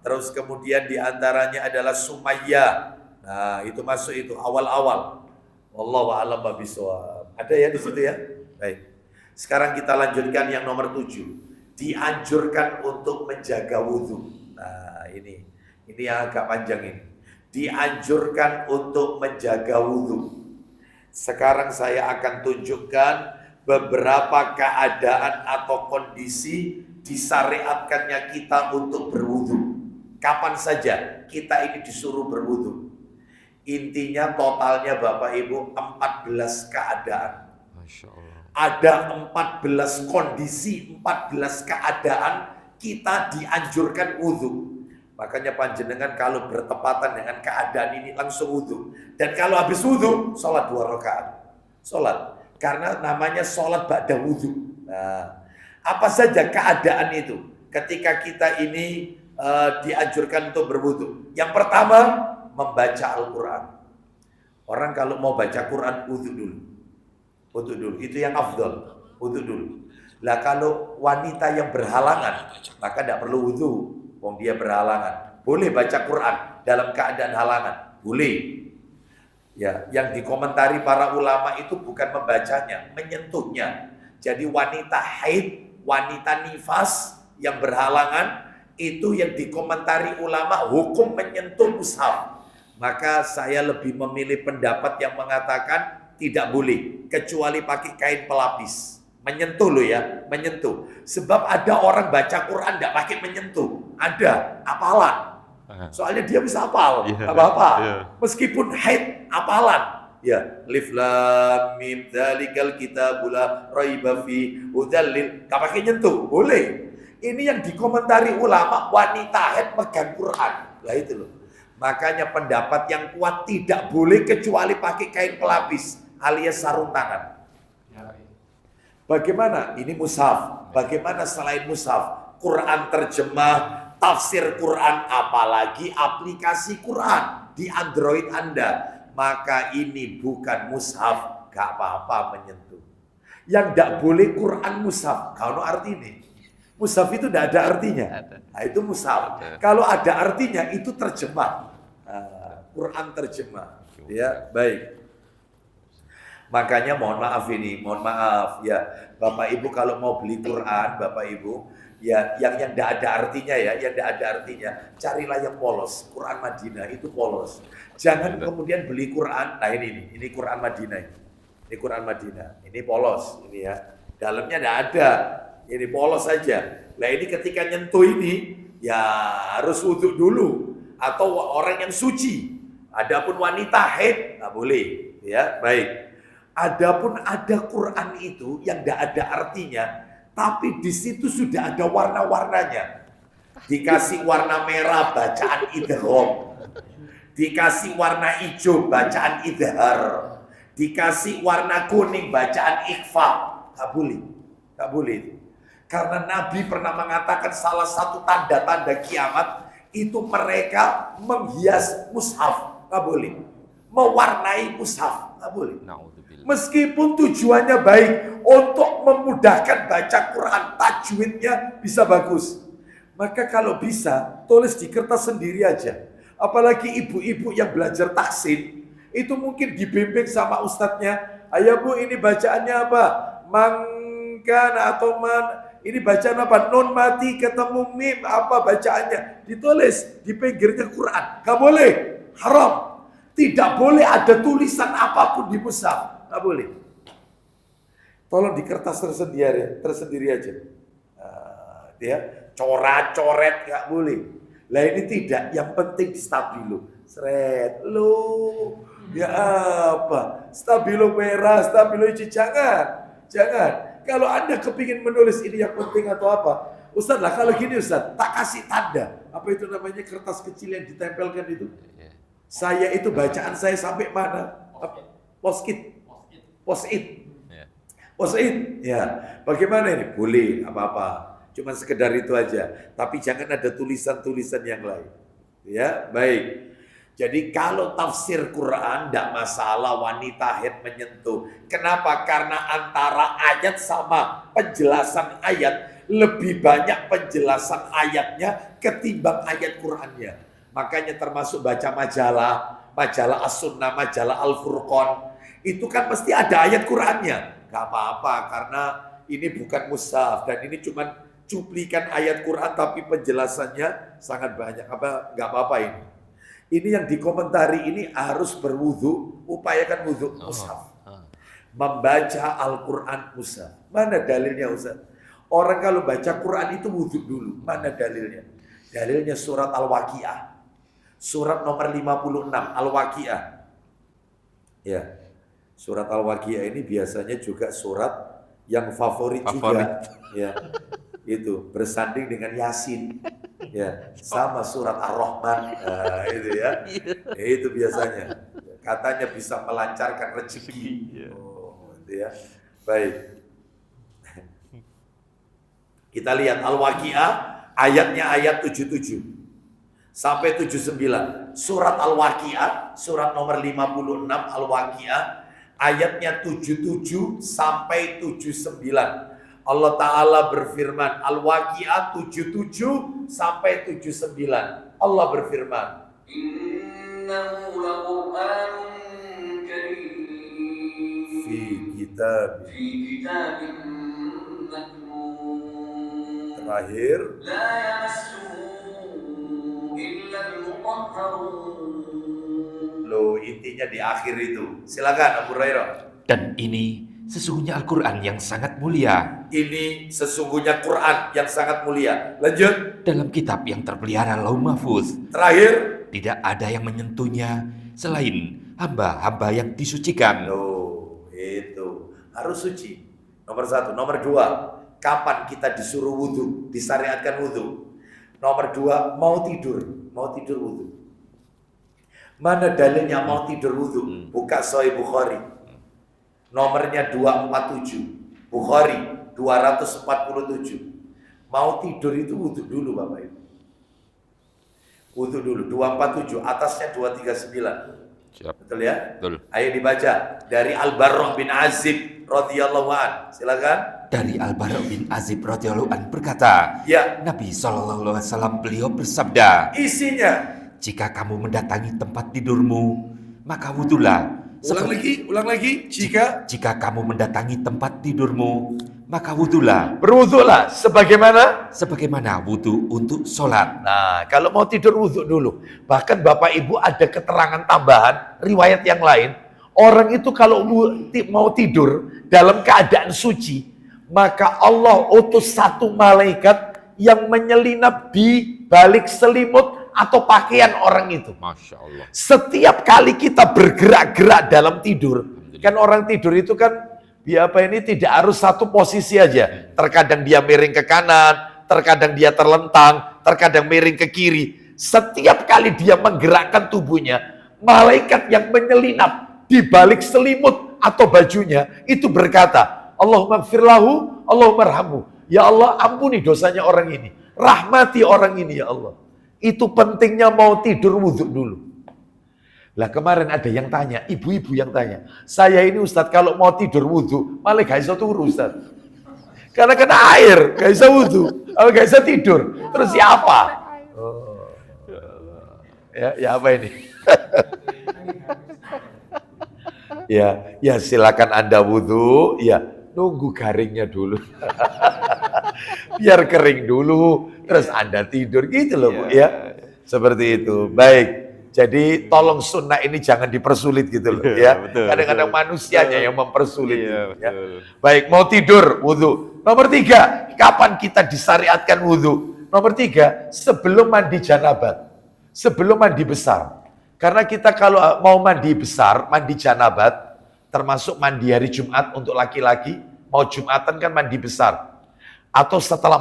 Terus kemudian diantaranya adalah Sumayyah. Nah, itu masuk itu awal-awal. Wallahu a'lam bishawab. Ada ya di situ ya? Baik. Sekarang kita lanjutkan yang nomor 7. Dianjurkan untuk menjaga wudhu. Nah, ini yang agak panjang ini. Dianjurkan untuk menjaga wudhu. Sekarang saya akan tunjukkan beberapa keadaan atau kondisi disyariatkannya kita untuk berwudhu. Kapan saja kita ini disuruh berwudhu. Intinya totalnya Bapak Ibu 14 keadaan. Masya Allah. Ada 14 kondisi, 14 keadaan kita dianjurkan wudhu. Makanya panjenengan kalau bertepatan dengan keadaan ini langsung wudhu. Dan kalau habis wudhu, sholat 2 rakaat. Sholat. Karena namanya sholat ba'da wudhu. Nah, apa saja keadaan itu ketika kita ini dianjurkan untuk berwudhu. Yang pertama, membaca Al-Quran. Orang kalau mau baca Quran, wudhu dulu. Wudhu dulu. Itu yang afdol. Wudhu dulu. Lah kalau wanita yang berhalangan, maka tidak perlu wudhu. Wong dia berhalangan. Boleh baca Quran dalam keadaan halangan. Boleh. Ya, yang dikomentari para ulama itu bukan membacanya, menyentuhnya. Jadi wanita haid, wanita nifas yang berhalangan, itu yang dikomentari ulama hukum menyentuh mushaf. Maka saya lebih memilih pendapat yang mengatakan tidak boleh, kecuali pakai kain pelapis. Menyentuh loh ya, menyentuh. Sebab ada orang baca Quran tidak pakai menyentuh. Ada, hafalan. Soalnya dia bisa hafal, apa-apa. Meskipun haid, hafalan. Ya, Alif Lam Mim dzalikal kitabul la raiba fi hudallil. Enggak pakai nyentuh, boleh. Ini yang dikomentari ulama, wanita haid pegang Quran. Lah itu loh. Makanya pendapat yang kuat tidak boleh kecuali pakai kain pelapis alias sarung tangan. Bagaimana? Ini mushaf. Bagaimana selain mushaf? Quran terjemah, tafsir Quran, apalagi aplikasi Quran di Android Anda. Maka ini bukan mushaf, gak apa-apa menyentuh. Yang tidak boleh Quran mushaf, kalau arti ini. Mushaf itu tidak ada artinya. Nah, itu mushaf. Kalau ada artinya itu terjemah. Nah, Quran terjemah. Ya, baik. Makanya mohon maaf ya Bapak Ibu kalau mau beli Quran, Bapak Ibu ya yang tidak ada artinya ya, yang tidak ada artinya, carilah yang polos. Quran Madinah itu polos. Jangan kemudian beli Quran. Nah ini Quran Madinah ini Quran Madinah, ini polos ini ya. Dalamnya tidak ada, ini polos saja. Nah ini ketika nyentuh ini ya harus wudhu dulu atau orang yang suci. Adapun wanita haid nggak boleh ya, baik. Adapun ada Quran itu yang tidak ada artinya, tapi di situ sudah ada warna-warnanya. Dikasih warna merah bacaan idgham, dikasih warna hijau bacaan idhar, dikasih warna kuning bacaan ikhfa. Nggak boleh, nggak boleh itu. Karena Nabi pernah mengatakan salah satu tanda-tanda kiamat itu mereka menghias mushaf, nggak boleh. Mewarnai mushaf, nggak boleh. Meskipun tujuannya baik untuk memudahkan baca Quran, tajwidnya bisa bagus. Maka kalau bisa, tulis di kertas sendiri aja. Apalagi ibu-ibu yang belajar taksin, itu mungkin dibimbing sama ustadznya. Ayah bu, ini bacaannya apa? Mangkan atau man, ini bacaan apa? Nun mati ketemu mim, apa bacaannya? Ditulis di pinggirnya Quran. Gak boleh, haram. Tidak boleh ada tulisan apapun di mushaf. Nggak boleh. Tolong di kertas tersendiri aja. Dia coret-coret nggak boleh. Lah ini tidak. Yang penting stabilo. Seret. Loh. Ya apa? Stabilo merah, stabilo hijau. Jangan. Kalau Anda kepingin menulis ini yang penting atau apa? Ustaz lah kalau gini Ustaz, tak kasih tanda. Apa itu namanya kertas kecil yang ditempelkan itu? Saya itu bacaan saya sampai mana? Post-it. Ya, bagaimana ini? Boleh, apa-apa. Cuma sekedar itu aja. Tapi jangan ada tulisan-tulisan yang lain. Ya, baik. Jadi kalau tafsir Quran tidak masalah wanita haid menyentuh. Kenapa? Karena antara ayat sama penjelasan ayat lebih banyak penjelasan ayatnya ketimbang ayat Qurannya. Makanya termasuk baca majalah As-Sunnah, majalah Al-Furqan. Itu kan mesti ada ayat Qurannya. Gak apa-apa karena ini bukan mushaf dan ini cuma cuplikan ayat Quran tapi penjelasannya sangat banyak. Gak apa-apa ini. Ini yang dikomentari ini harus berwudu, upayakan wudu mushaf. Membaca Al-Quran mushaf. Mana dalilnya Ustaz? Orang kalau baca Quran itu wudu dulu. Mana dalilnya? Dalilnya surat Al-Waqiah. Surat nomor 56 Al-Waqiah. Ya. Surat Al-Waqiah ini biasanya juga surat yang favorit juga. Ya. Itu bersanding dengan Yasin. Ya, sama surat Ar-Rahman. Nah, itu ya. Itu biasanya. Katanya bisa melancarkan rezeki. Oh, itu ya. Baik. Kita lihat Al-Waqiah ayatnya ayat 77 sampai 79. Surat Al-Waqiah, surat nomor 56 Al-Waqiah, ayatnya 77 sampai 79. Allah Ta'ala berfirman, Al-Waqiah 77 sampai 79. Allah berfirman, Innahu laqur'anun karim Fi kitab. fi kitabin maknun Terakhir, la yamassuhu illa al-mutahharun. loh intinya di akhir itu. Silakan Abu Hurairah. Dan ini sesungguhnya Al-Quran yang sangat mulia. Ini sesungguhnya Quran yang sangat mulia. Lanjut. Dalam kitab yang terpelihara Lauh Mahfuz, Terakhir. tidak ada yang menyentuhnya selain hamba-hamba yang disucikan. Loh, itu harus suci. Nomor 1. Nomor 2. Kapan kita disuruh wudhu, disyariatkan wudhu. Nomor 2. Mau tidur wudhu. Mana dalilnya mau tidur wudhu? Buka Sahih Bukhari. Nomornya 247. Bukhari 247. Mau tidur itu wudhu dulu Bapak Ibu. Wudhu dulu 247, atasnya 239. Siap. Betul ya? Betul. Ayo dibaca dari Al-Barrah bin Azib radhiyallahu an. Silakan. Dari Al-Bara' bin Azib radhiyallahu an berkata, Ya, Nabi SAW beliau bersabda, isinya. jika kamu mendatangi tempat tidurmu, maka wudulah. Ulang lagi. Jika kamu mendatangi tempat tidurmu, maka wudulah. Berwudhulah sebagaimana Wudu untuk sholat. Nah, kalau mau tidur wudhu dulu. Bahkan Bapak Ibu ada keterangan tambahan, riwayat yang lain. Orang itu kalau mau tidur dalam keadaan suci, maka Allah utus satu malaikat yang menyelinap di balik selimut atau pakaian orang itu. Masya Allah. Setiap kali kita bergerak-gerak dalam tidur, kan orang tidur itu kan ini tidak harus satu posisi aja. Terkadang dia miring ke kanan, terkadang dia terlentang, terkadang miring ke kiri. Setiap kali dia menggerakkan tubuhnya, malaikat yang menyelinap di balik selimut atau bajunya itu berkata, Allahumma gfirlahu, Allahumma arhamhu. Ya Allah, ampuni dosanya orang ini. Rahmati orang ini ya Allah. Itu pentingnya mau tidur wudhu dulu. Lah kemarin ada yang tanya, ibu-ibu yang tanya, saya ini Ustadz kalau mau tidur wudhu, malah gak bisa turu Ustadz. Karena kena air, gak bisa wudhu, gak bisa tidur. Terus siapa? Oh. Ya apa ini? ya silakan Anda wudhu, ya nunggu garingnya dulu. Biar kering dulu, terus Anda tidur gitu loh Bu ya. Seperti itu. Baik. Jadi tolong sunnah ini jangan dipersulit gitu loh ya. Kadang-kadang manusianya yang mempersulit. Ya. Baik, mau tidur wudhu. Nomor 3, kapan kita disyariatkan wudhu? Nomor 3, sebelum mandi janabat. Sebelum mandi besar. Karena kita kalau mau mandi besar, mandi janabat, termasuk mandi hari Jumat untuk laki-laki, mau Jumatan kan mandi besar. Atau setelah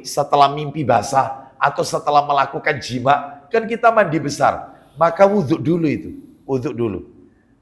setelah mimpi basah, atau setelah melakukan jima, kan kita mandi besar. Maka wudhu dulu itu,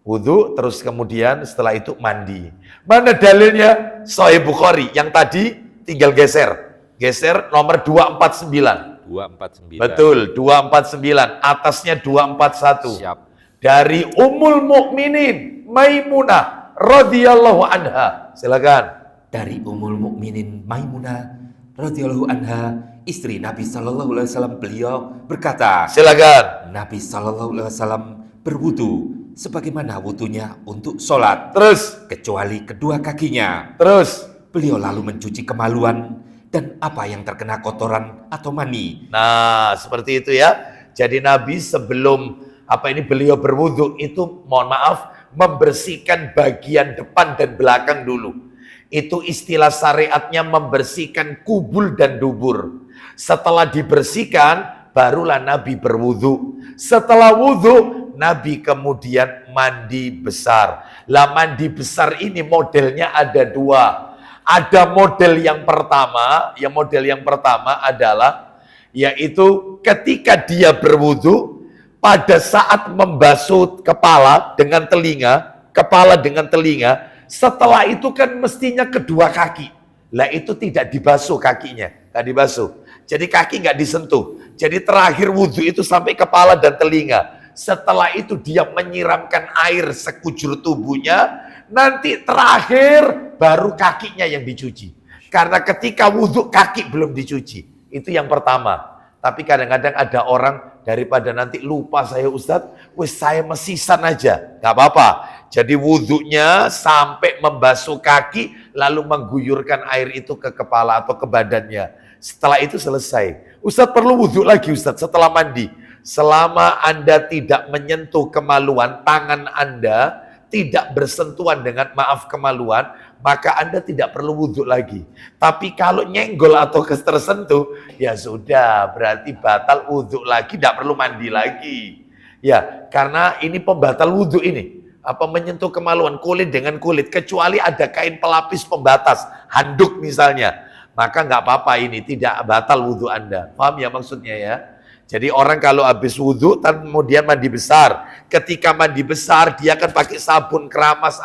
wudhu terus kemudian setelah itu mandi. Mana dalilnya? Sahih Bukhari yang tadi tinggal geser Geser nomor 249. 249. Betul, 249. Atasnya 241. Siap. Dari Ummul Mukminin Maimunah radhiyallahu anha. Silakan. Dari Ummul Mukminin Maimunah radhiyallahu anha, istri Nabi sallallahu alaihi wasallam, beliau berkata, Silakan. Nabi sallallahu alaihi wasallam berwudu sebagaimana wudunya untuk sholat, Terus, kecuali kedua kakinya. terus. Beliau lalu mencuci kemaluan dan apa yang terkena kotoran atau mani. Nah, seperti itu ya. Jadi Nabi sebelum beliau berwudu itu, mohon maaf, membersihkan bagian depan dan belakang dulu. Itu istilah syariatnya membersihkan kubul dan dubur. Setelah dibersihkan, barulah Nabi berwudu. Setelah wudu, Nabi kemudian mandi besar. Lah mandi besar ini modelnya ada dua. Ada model yang pertama adalah yaitu ketika dia berwudu, pada saat membasuh kepala dengan telinga, setelah itu kan mestinya kedua kaki. Lah itu tidak dibasuh kakinya, nggak dibasuh. Jadi kaki nggak disentuh. Jadi terakhir wudhu itu sampai kepala dan telinga. Setelah itu dia menyiramkan air sekujur tubuhnya. Nanti terakhir baru kakinya yang dicuci. Karena ketika wudhu kaki belum dicuci. Itu yang pertama. Tapi kadang-kadang ada orang daripada nanti lupa saya Ustadz, saya mesisan aja. Gak apa-apa. Jadi wudhunya sampai membasuh kaki, lalu mengguyurkan air itu ke kepala atau ke badannya. Setelah itu selesai. Ustadz perlu wudhu lagi Ustadz setelah mandi. Selama Anda tidak menyentuh kemaluan, tangan Anda tidak bersentuhan dengan kemaluan, maka Anda tidak perlu wudhu lagi. Tapi kalau nyenggol atau tersentuh, ya sudah, berarti batal wudhu lagi, tidak perlu mandi lagi. Ya, karena ini pembatal wudhu ini. Menyentuh kemaluan kulit dengan kulit, kecuali ada kain pelapis pembatas, handuk misalnya. Maka nggak apa-apa ini, tidak batal wudhu Anda. Paham ya maksudnya ya? Jadi orang kalau habis wudhu, kemudian mandi besar. Ketika mandi besar, dia akan pakai sabun keramas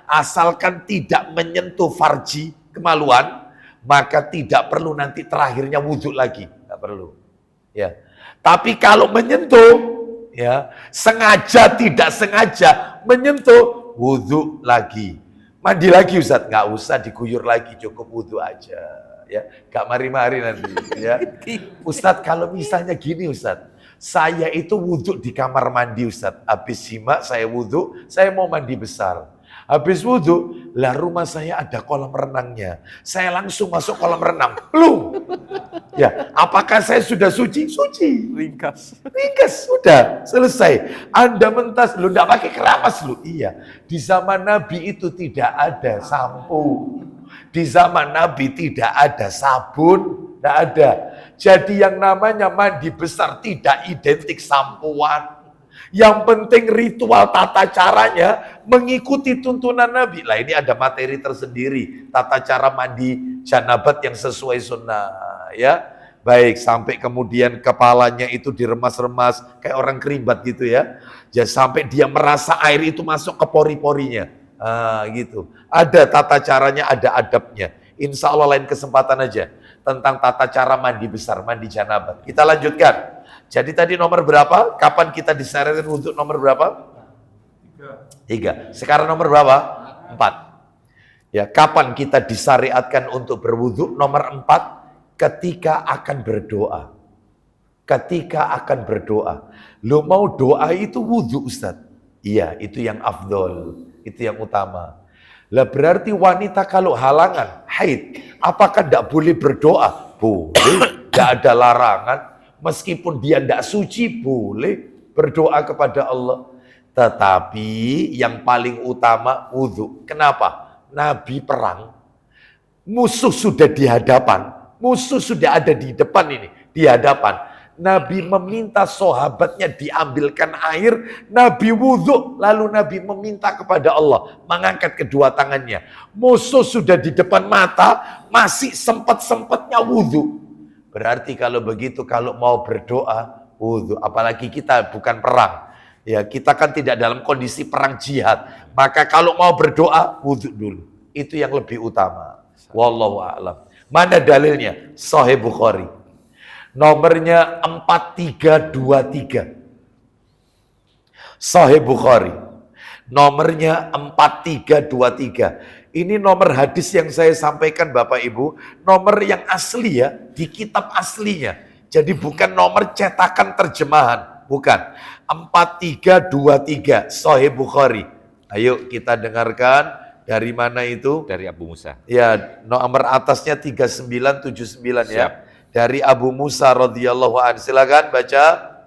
asalkan tidak menyentuh farji, kemaluan, maka tidak perlu nanti terakhirnya wudhu lagi. Tidak perlu. Ya. Tapi kalau menyentuh, ya sengaja tidak sengaja menyentuh, wudhu lagi. Mandi lagi Ustadz, nggak usah diguyur lagi, cukup wudhu aja. Ya, gak mari-mari nanti ya. Ustadz kalau misalnya gini Ustadz, saya itu wudhu di kamar mandi Ustadz, habis simak saya wudhu, saya mau mandi besar. Habis wudhu, lah rumah saya ada kolam renangnya, saya langsung masuk kolam renang, belum. Ya, apakah saya sudah suci? Suci. Ringkas, sudah selesai. Anda mentas, lu enggak pakai keramas lu. Iya, di zaman Nabi itu tidak ada sampo. Di zaman Nabi tidak ada sabun, tidak ada. Jadi yang namanya mandi besar tidak identik sampoan. Yang penting ritual tata caranya mengikuti tuntunan Nabi. Lah ini ada materi tersendiri, tata cara mandi janabat yang sesuai sunnah. Ya, baik sampai kemudian kepalanya itu diremas-remas kayak orang kerimbat gitu ya. Ya sampai dia merasa air itu masuk ke pori-porinya. Gitu. Ada tata caranya, ada adabnya. Insya Allah lain kesempatan aja tentang tata cara mandi besar, mandi janabat. Kita lanjutkan. Jadi tadi nomor berapa? Kapan kita disarankan untuk nomor berapa? 3. Sekarang nomor berapa? 4. Ya, kapan kita disyariatkan untuk berwudu? Nomor 4, ketika akan berdoa. Ketika akan berdoa. Lu mau doa itu wudu Ustadz? Iya, itu yang afdol. Itu yang utama. Lah berarti wanita kalau halangan, haid, apakah tidak boleh berdoa? Boleh, tidak ada larangan. Meskipun dia tidak suci, boleh berdoa kepada Allah. Tetapi yang paling utama wudhu. Kenapa? Nabi perang, musuh sudah di hadapan, musuh sudah ada di depan ini, di hadapan. Nabi meminta sahabatnya diambilkan air, Nabi wudhu, lalu Nabi meminta kepada Allah, mengangkat kedua tangannya. Musuh sudah di depan mata, masih sempat-sempatnya wudhu. Berarti kalau begitu, kalau mau berdoa, wudhu. Apalagi kita bukan perang. Ya, kita kan tidak dalam kondisi perang jihad. Maka kalau mau berdoa, wudhu dulu. Itu yang lebih utama. Wallahu a'lam. Mana dalilnya? Sahih Bukhari. Nomornya 4323. Sahih Bukhari. Nomornya 4323. Ini nomor hadis yang saya sampaikan Bapak Ibu. Nomor yang asli ya, di kitab aslinya. Jadi bukan nomor cetakan terjemahan. Bukan. 4323. Sahih Bukhari. Ayo kita dengarkan. Dari mana itu? Dari Abu Musa. Ya, nomor atasnya 3979 ya. Siap. Dari Abu Musa radhiyallahu anhu. Silakan baca.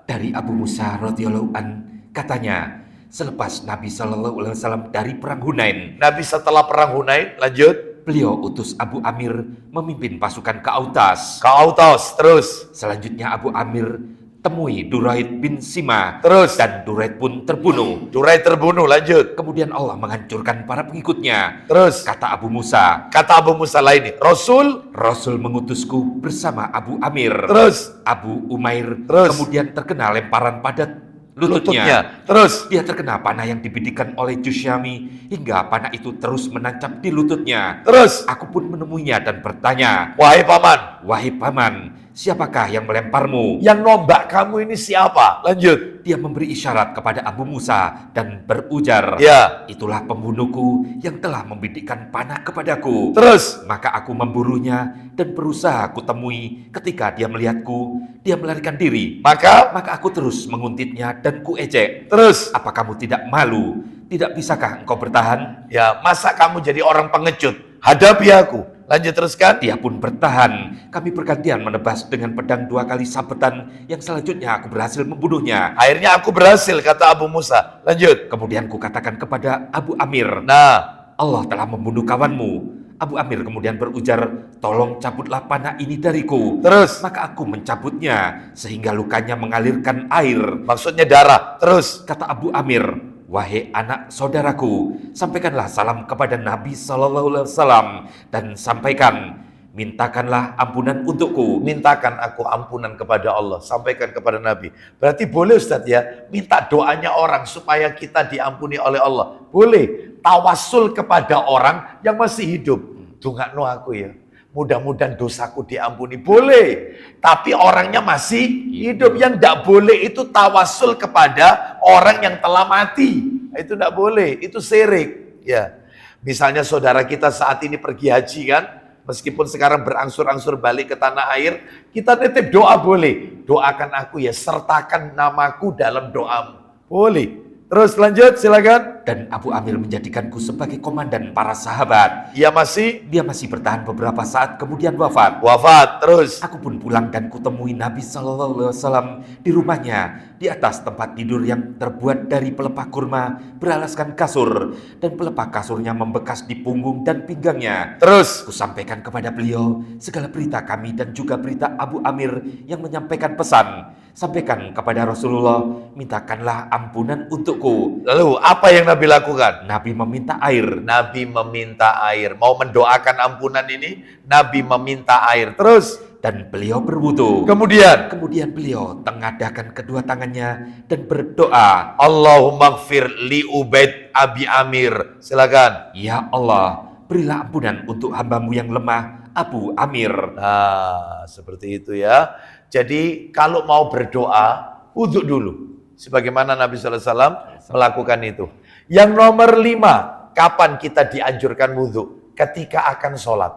Dari Abu Musa radhiyallahu an katanya, selepas Nabi Shallallahu Alaihi Wasallam dari perang Hunain, Nabi setelah perang Hunain, lanjut. beliau utus Abu Amir memimpin pasukan ke Autas. Ke Autos, terus. Selanjutnya Abu Amir temui Duraid bin Sima, Terus. dan Duraid pun terbunuh. Durai terbunuh, lanjut. Kemudian Allah menghancurkan para pengikutnya. Terus. Kata Abu Musa, Kata Abu Musa lain, Rasul. Rasul mengutusku bersama Abu Amir. Terus. Abu Umair Terus. kemudian terkena lemparan pada lututnya. Lututnya. Terus. Dia terkena panah yang dibidikan oleh Jusyami hingga panah itu terus menancap di lututnya. Terus. Aku pun menemuinya dan bertanya, Wahai paman, "Wahai paman, siapakah yang melemparmu?" yang nombak kamu ini siapa? Lanjut. Dia memberi isyarat kepada Abu Musa dan berujar, Ya. "Itulah pembunuhku yang telah membidikkan panah kepadaku." Terus. Maka aku memburunya dan berusaha kutemui. Ketika dia melihatku, dia melarikan diri. Maka. Maka aku terus menguntitnya dan kuejek. Terus. Apa kamu tidak malu? Tidak bisakah engkau bertahan? Ya, masa kamu jadi orang pengecut? Hadapi aku. Lanjut teruskan. Dia pun bertahan. Kami pergantian menebas dengan pedang 2 kali sabetan, yang selanjutnya aku berhasil membunuhnya. Akhirnya aku berhasil, kata Abu Musa. Lanjut. Kemudian kukatakan kepada Abu Amir, Nah, Allah telah membunuh kawanmu. Abu Amir kemudian berujar, "Tolong cabutlah panah ini dariku." terus. Maka aku mencabutnya sehingga lukanya mengalirkan air. Maksudnya darah. Terus. Kata Abu Amir, "Wahai anak saudaraku, sampaikanlah salam kepada Nabi Sallallahu Alaihi Wasallam dan sampaikan, mintakanlah ampunan untukku." Mintakan aku ampunan kepada Allah. Sampaikan kepada Nabi. Berarti boleh Ustadz ya, minta doanya orang supaya kita diampuni oleh Allah. Boleh. Tawasul kepada orang yang masih hidup. Dungakno aku ya. Mudah-mudahan dosaku diampuni. Boleh. Tapi orangnya masih hidup. Yang tidak boleh itu tawasul kepada orang yang telah mati. Itu tidak boleh. Itu syirik. Ya. Misalnya saudara kita saat ini pergi haji kan. Meskipun sekarang berangsur-angsur balik ke tanah air. Kita nitip doa boleh. Doakan aku ya. Sertakan namaku dalam doamu. Boleh. Terus lanjut silakan. Dan Abu Amir menjadikanku sebagai komandan para sahabat. Dia masih Dia masih bertahan beberapa saat kemudian wafat. wafat. Terus. Aku pun pulang dan kutemui Nabi Sallallahu Alaihi Wasallam di rumahnya, di atas tempat tidur yang terbuat dari pelepah kurma beralaskan kasur, dan pelepah kasurnya membekas di punggung dan pinggangnya. Terus. Kusampaikan kepada beliau segala berita kami dan juga berita Abu Amir yang menyampaikan pesan. Sampaikan kepada Rasulullah, mintakanlah ampunan untukku. Lalu apa yang Nabi lakukan? Nabi meminta air. Nabi meminta air. Mau mendoakan ampunan ini, Nabi meminta air. Terus. Dan beliau berwudu. Kemudian. Kemudian beliau tengadahkan kedua tangannya dan berdoa, Allahumma gfir li Ubaid Abi Amir. Silakan. "Ya Allah, berilah ampunan untuk hambamu yang lemah, Abu Amir." Nah, seperti itu ya. Jadi kalau mau berdoa, wudhu dulu. Sebagaimana Nabi SAW melakukan itu. Yang nomor 5, kapan kita dianjurkan wudhu? Ketika akan sholat.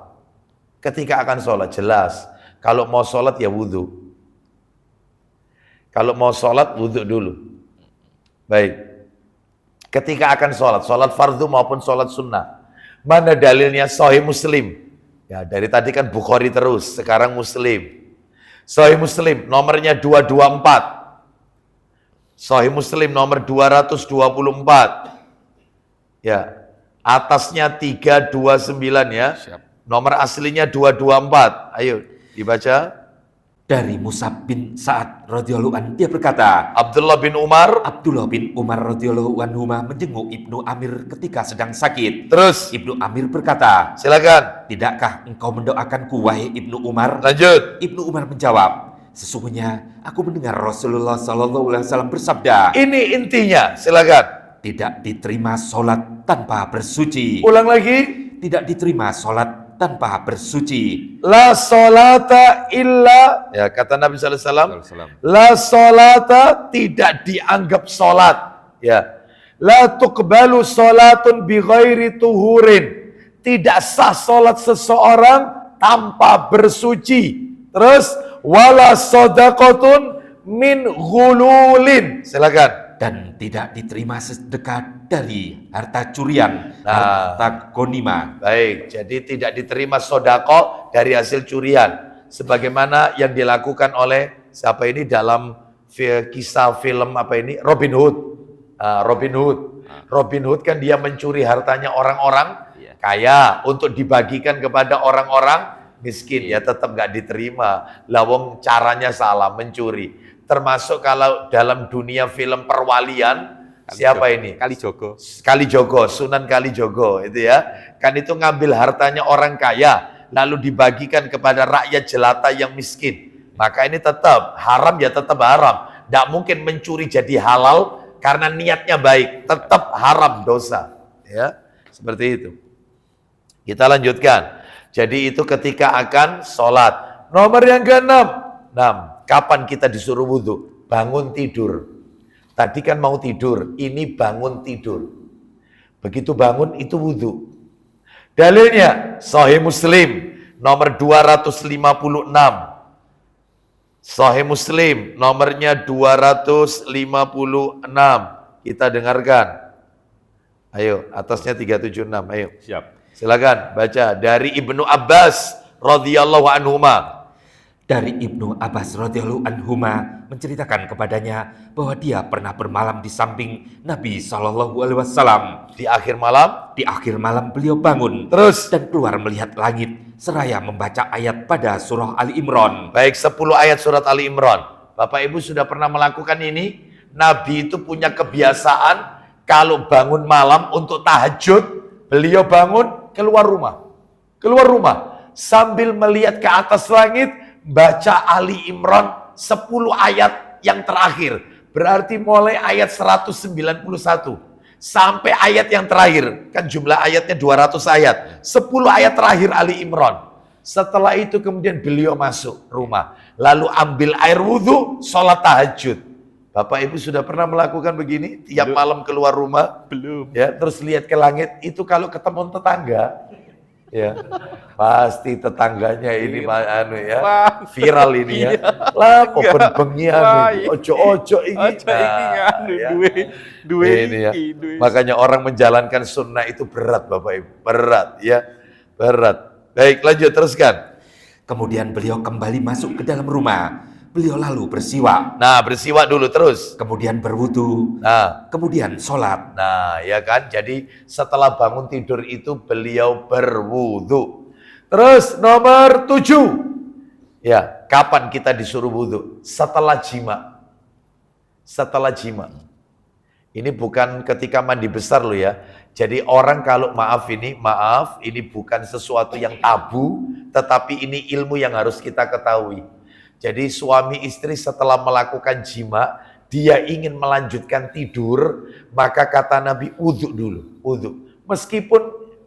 Ketika akan sholat, jelas. Kalau mau sholat ya wudhu. Kalau mau sholat, wudhu dulu. Baik. Ketika akan sholat, sholat fardu maupun sholat sunnah. Mana dalilnya? Sahih Muslim. Ya, dari tadi kan Bukhari terus, sekarang Muslim. Sahih Muslim nomornya 224. Sahih Muslim nomor 224. Ya. Atasnya 329 ya. Siap. Nomor aslinya 224. Ayo dibaca. Dari Mus'ab bin Sa'ad radhiyallahu anhu, dia berkata, Abdullah bin Umar. Abdullah bin Umar radhiyallahu anhu menjenguk Ibnu Amir ketika sedang sakit. Terus Ibnu Amir berkata, silakan "Tidakkah engkau mendoakanku, wahai Ibnu Umar?" lanjut. Ibnu Umar menjawab, "Sesungguhnya aku mendengar Rasulullah Sallallahu Alaihi Wasallam bersabda, Ini intinya. Silakan. tidak diterima sholat tanpa bersuci. Ulang lagi. Tidak diterima sholat tanpa bersuci. La solata illa, ya kata Nabi SAW, la solata tidak dianggap solat. Ya, la tuqbalu solatun bi ghairi tuhurin. Tidak sah solat seseorang tanpa bersuci. Terus wala sodakotun min ghululin. Silakan. Dan tidak diterima sedekah dari harta curian, harta gonima. Baik, jadi tidak diterima sodako dari hasil curian. Sebagaimana yang dilakukan oleh siapa ini dalam kisah film apa ini? Robin Hood. Robin Hood. Robin Hood kan dia mencuri hartanya orang-orang kaya untuk dibagikan kepada orang-orang miskin. Ya tetap nggak diterima. Lawong caranya salah, mencuri. Termasuk kalau dalam dunia film perwalian, siapa ini? Kalijogo, Sunan Kalijogo itu ya. Kan itu ngambil hartanya orang kaya, lalu dibagikan kepada rakyat jelata yang miskin. Maka ini tetap haram, ya tetap haram. Tidak mungkin mencuri jadi halal karena niatnya baik. Tetap haram, dosa. Ya, seperti itu. Kita lanjutkan. Jadi itu ketika akan sholat. Nomor yang ke-6. 6. Kapan kita disuruh wudhu? Bangun tidur. Tadi kan mau tidur, ini bangun tidur. Begitu bangun itu wudhu. Dalilnya Sahih Muslim nomor 256. Sahih Muslim nomornya 256. Kita dengarkan. Ayo, atasnya 376. Ayo. Siap. Silakan baca dari Ibnu Abbas radhiyallahu anhuma. Dari Ibnu Abbas radhiyallahu anhuma menceritakan kepadanya bahwa dia pernah bermalam di samping Nabi SAW. Di akhir malam? Di akhir malam beliau bangun. Terus? Dan keluar melihat langit seraya membaca ayat pada surah Ali Imran. Baik, 10 ayat surat Ali Imran. Bapak Ibu sudah pernah melakukan ini? Nabi itu punya kebiasaan kalau bangun malam untuk tahajud, beliau bangun keluar rumah. Keluar rumah sambil melihat ke atas langit, baca Ali Imran 10 ayat yang terakhir. Berarti mulai ayat 191 sampai ayat yang terakhir. Kan jumlah ayatnya 200 ayat. 10 ayat terakhir Ali Imran. Setelah itu kemudian beliau masuk rumah. Lalu ambil air wudhu, sholat tahajud. Bapak Ibu sudah pernah melakukan begini? Tiap malam keluar rumah? Belum. Ya, terus lihat ke langit. Itu kalau ketemu tetangga. Ya, pasti tetangganya ini viral ini ya. Lah kok bengian ojo-ojo ini. Ini ya. Makanya orang menjalankan sunnah itu berat Bapak Ibu. Berat ya. Berat. Baik, lanjut teruskan. Kemudian beliau kembali masuk ke dalam rumah. Beliau lalu bersiwak. Nah, bersiwak dulu terus. Kemudian berwudu. Nah, kemudian sholat. Nah, ya kan. Jadi setelah bangun tidur itu beliau berwudu. Terus nomor 7. Ya, kapan kita disuruh wudu? Setelah jima. Setelah jima. Ini bukan ketika mandi besar loh ya. Jadi orang kalau maaf, ini bukan sesuatu yang tabu, tetapi ini ilmu yang harus kita ketahui. Jadi suami istri setelah melakukan jima, dia ingin melanjutkan tidur, maka kata Nabi wudu dulu, wudu. Meskipun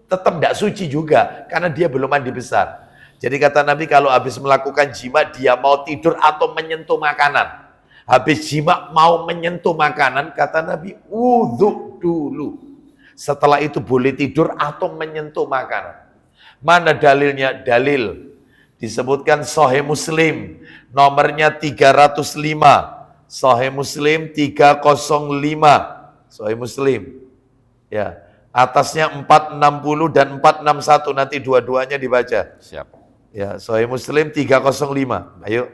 tetap tidak suci juga, karena dia belum mandi besar. Jadi kata Nabi kalau habis melakukan jima, dia mau tidur atau menyentuh makanan. Habis jima mau menyentuh makanan, kata Nabi wudu dulu. Setelah itu boleh tidur atau menyentuh makanan. Mana dalilnya? Dalil disebutkan Sahih Muslim nomornya 305. Sahih Muslim 305. Sahih Muslim. Ya, atasnya 460 dan 461 nanti dua-duanya dibaca. Siap. Ya, Sahih Muslim 305. Ayo.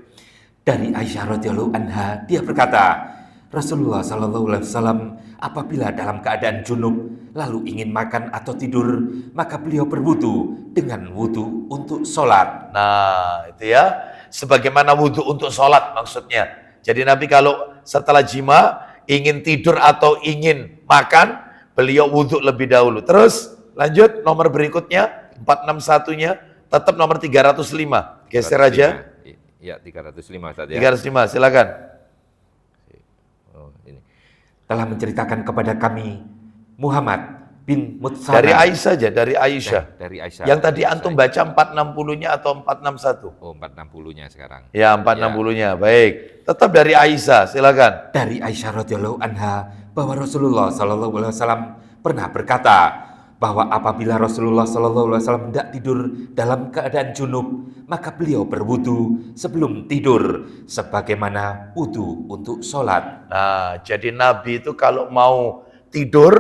Dari Aisyah radhiyallahu anha dia berkata, Rasulullah SAW apabila dalam keadaan junub lalu ingin makan atau tidur, maka beliau berwudu dengan wudu untuk sholat. Nah, itu ya. Sebagaimana wudu untuk sholat maksudnya. Jadi Nabi kalau setelah jima, ingin tidur atau ingin makan, beliau wudu lebih dahulu. Terus lanjut nomor berikutnya, 461-nya, tetap nomor 305. Geser aja. Iya, 305 tadi ya. 305, silakan. Oh, ini. Telah menceritakan kepada kami Muhammad bin Mutsana. Dari Aisyah aja, dari Aisyah. Dari Aisyah. Yang tadi antum baca 460-nya atau 461? Oh, 460-nya sekarang. Ya, 460-nya. Baik. Tetap dari Aisyah, silakan. Dari Aisyah radhiyallahu anha bahwa Rasulullah sallallahu alaihi wasallam pernah berkata bahwa apabila Rasulullah sallallahu alaihi wasallam hendak tidur dalam keadaan junub, maka beliau berwudu sebelum tidur sebagaimana wudu untuk sholat. Nah, jadi Nabi itu kalau mau tidur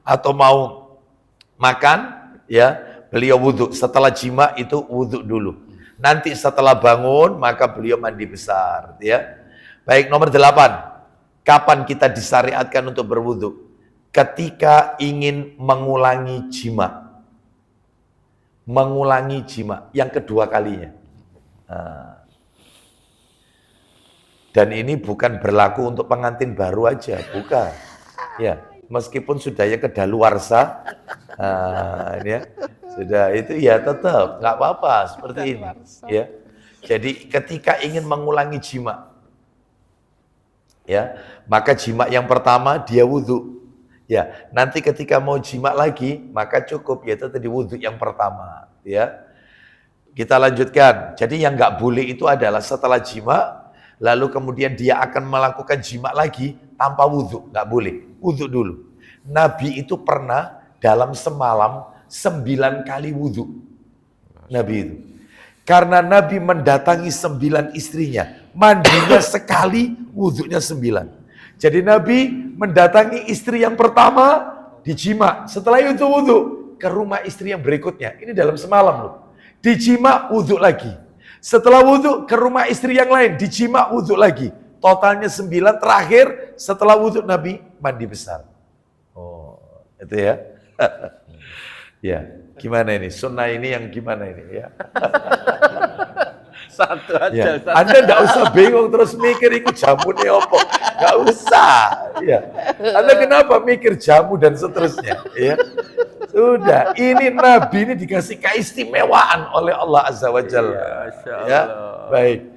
atau mau makan, ya beliau wudhu. Setelah jima itu wudhu dulu. Nanti setelah bangun maka beliau mandi besar, ya. Baik, nomor 8. Kapan kita disyariatkan untuk berwudhu? Ketika ingin mengulangi jima. Mengulangi jima yang kedua kalinya. Nah. Dan ini bukan berlaku untuk pengantin baru aja, bukan. Ya, meskipun sudah ya kedaluarsa, ini ya, sudah itu ya tetap nggak apa-apa seperti ini. Ya, jadi ketika ingin mengulangi jima, ya, maka jima yang pertama dia wudhu. Ya, nanti ketika mau jima lagi, maka cukup yaitu tadi wudhu yang pertama. Ya, kita lanjutkan. Jadi yang nggak boleh itu adalah setelah jima, lalu kemudian dia akan melakukan jima lagi tanpa wudhu, nggak boleh. Wudhu dulu. Nabi itu pernah dalam semalam 9 kali wudhu. Nabi itu. Karena Nabi mendatangi 9 istrinya. Mandinya sekali, wudhunya 9. Jadi Nabi mendatangi istri yang pertama, dijima. Setelah itu wudhu, ke rumah istri yang berikutnya. Ini dalam semalam loh. Dijima, wudhu lagi. Setelah wudhu, ke rumah istri yang lain. Dijima, wudhu lagi. Totalnya 9, terakhir setelah wudhu Nabi mandi besar. Oh, itu ya. Ya, gimana ini? Sunnah ini yang gimana ini ya? Satu aja. Ya. Anda enggak usah bingung terus mikir ikut jamu nih opo. Enggak usah. Ya. Anda kenapa mikir jamu dan seterusnya? Ya. Sudah, ini Nabi ini dikasih keistimewaan oleh Allah Azza wa Jalla. Ya, baik.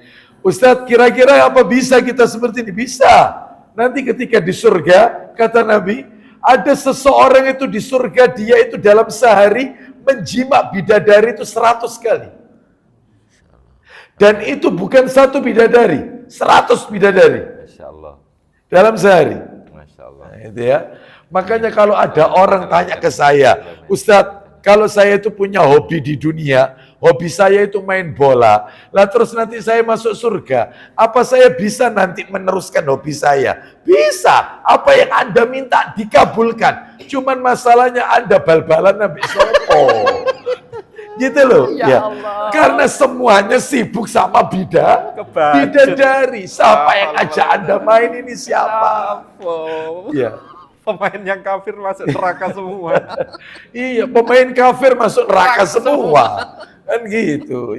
Ustadz, kira-kira apa bisa kita seperti ini? Bisa. Nanti ketika di surga, kata Nabi, ada seseorang itu di surga, dia itu dalam sehari menjima bidadari itu 100 kali. Dan itu bukan satu bidadari, 100 bidadari. Masya Allah. Dalam sehari. Masya Allah. Nah, itu ya. Makanya kalau ada orang tanya ke saya, Ustadz, kalau saya itu punya hobi di dunia, hobi saya itu main bola, lah terus nanti saya masuk surga, apa saya bisa nanti meneruskan hobi saya? Bisa, apa yang Anda minta dikabulkan. Cuman masalahnya Anda bal-balan nabi sopo. Gitu loh. Ya. Karena semuanya sibuk sama bidadari. Siapa yang ajak Anda main ini siapa? Ya. Pemain yang kafir masuk neraka semua. Iya, pemain kafir masuk neraka semua. Kan gitu.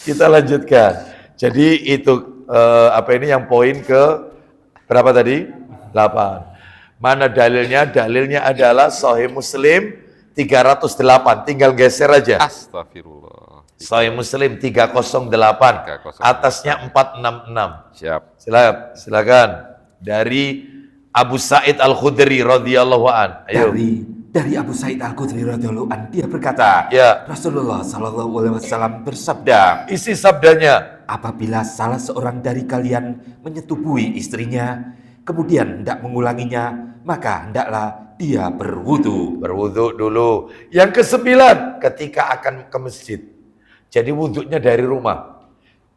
Kita lanjutkan. Jadi itu apa ini yang poin ke berapa tadi? 8. Mana dalilnya? Dalilnya adalah Sahih Muslim 308. Tinggal geser aja. Astagfirullah. Sahih Muslim 308. Atasnya 466. Siap. Silakan. Dari Abu Sa'id Al-Khudri radhiyallahu an. Ayo. Dari Abu Sa'id Al-Khudri radhiyallahu an, dia berkata, Ya. Rasulullah sallallahu alaihi wasallam bersabda, Isi sabdanya, apabila salah seorang dari kalian menyetubuhi istrinya, kemudian hendak mengulanginya, maka hendaklah dia berwudu. berwudu dulu. Yang ke-9, ketika akan ke masjid. Jadi wudunya dari rumah.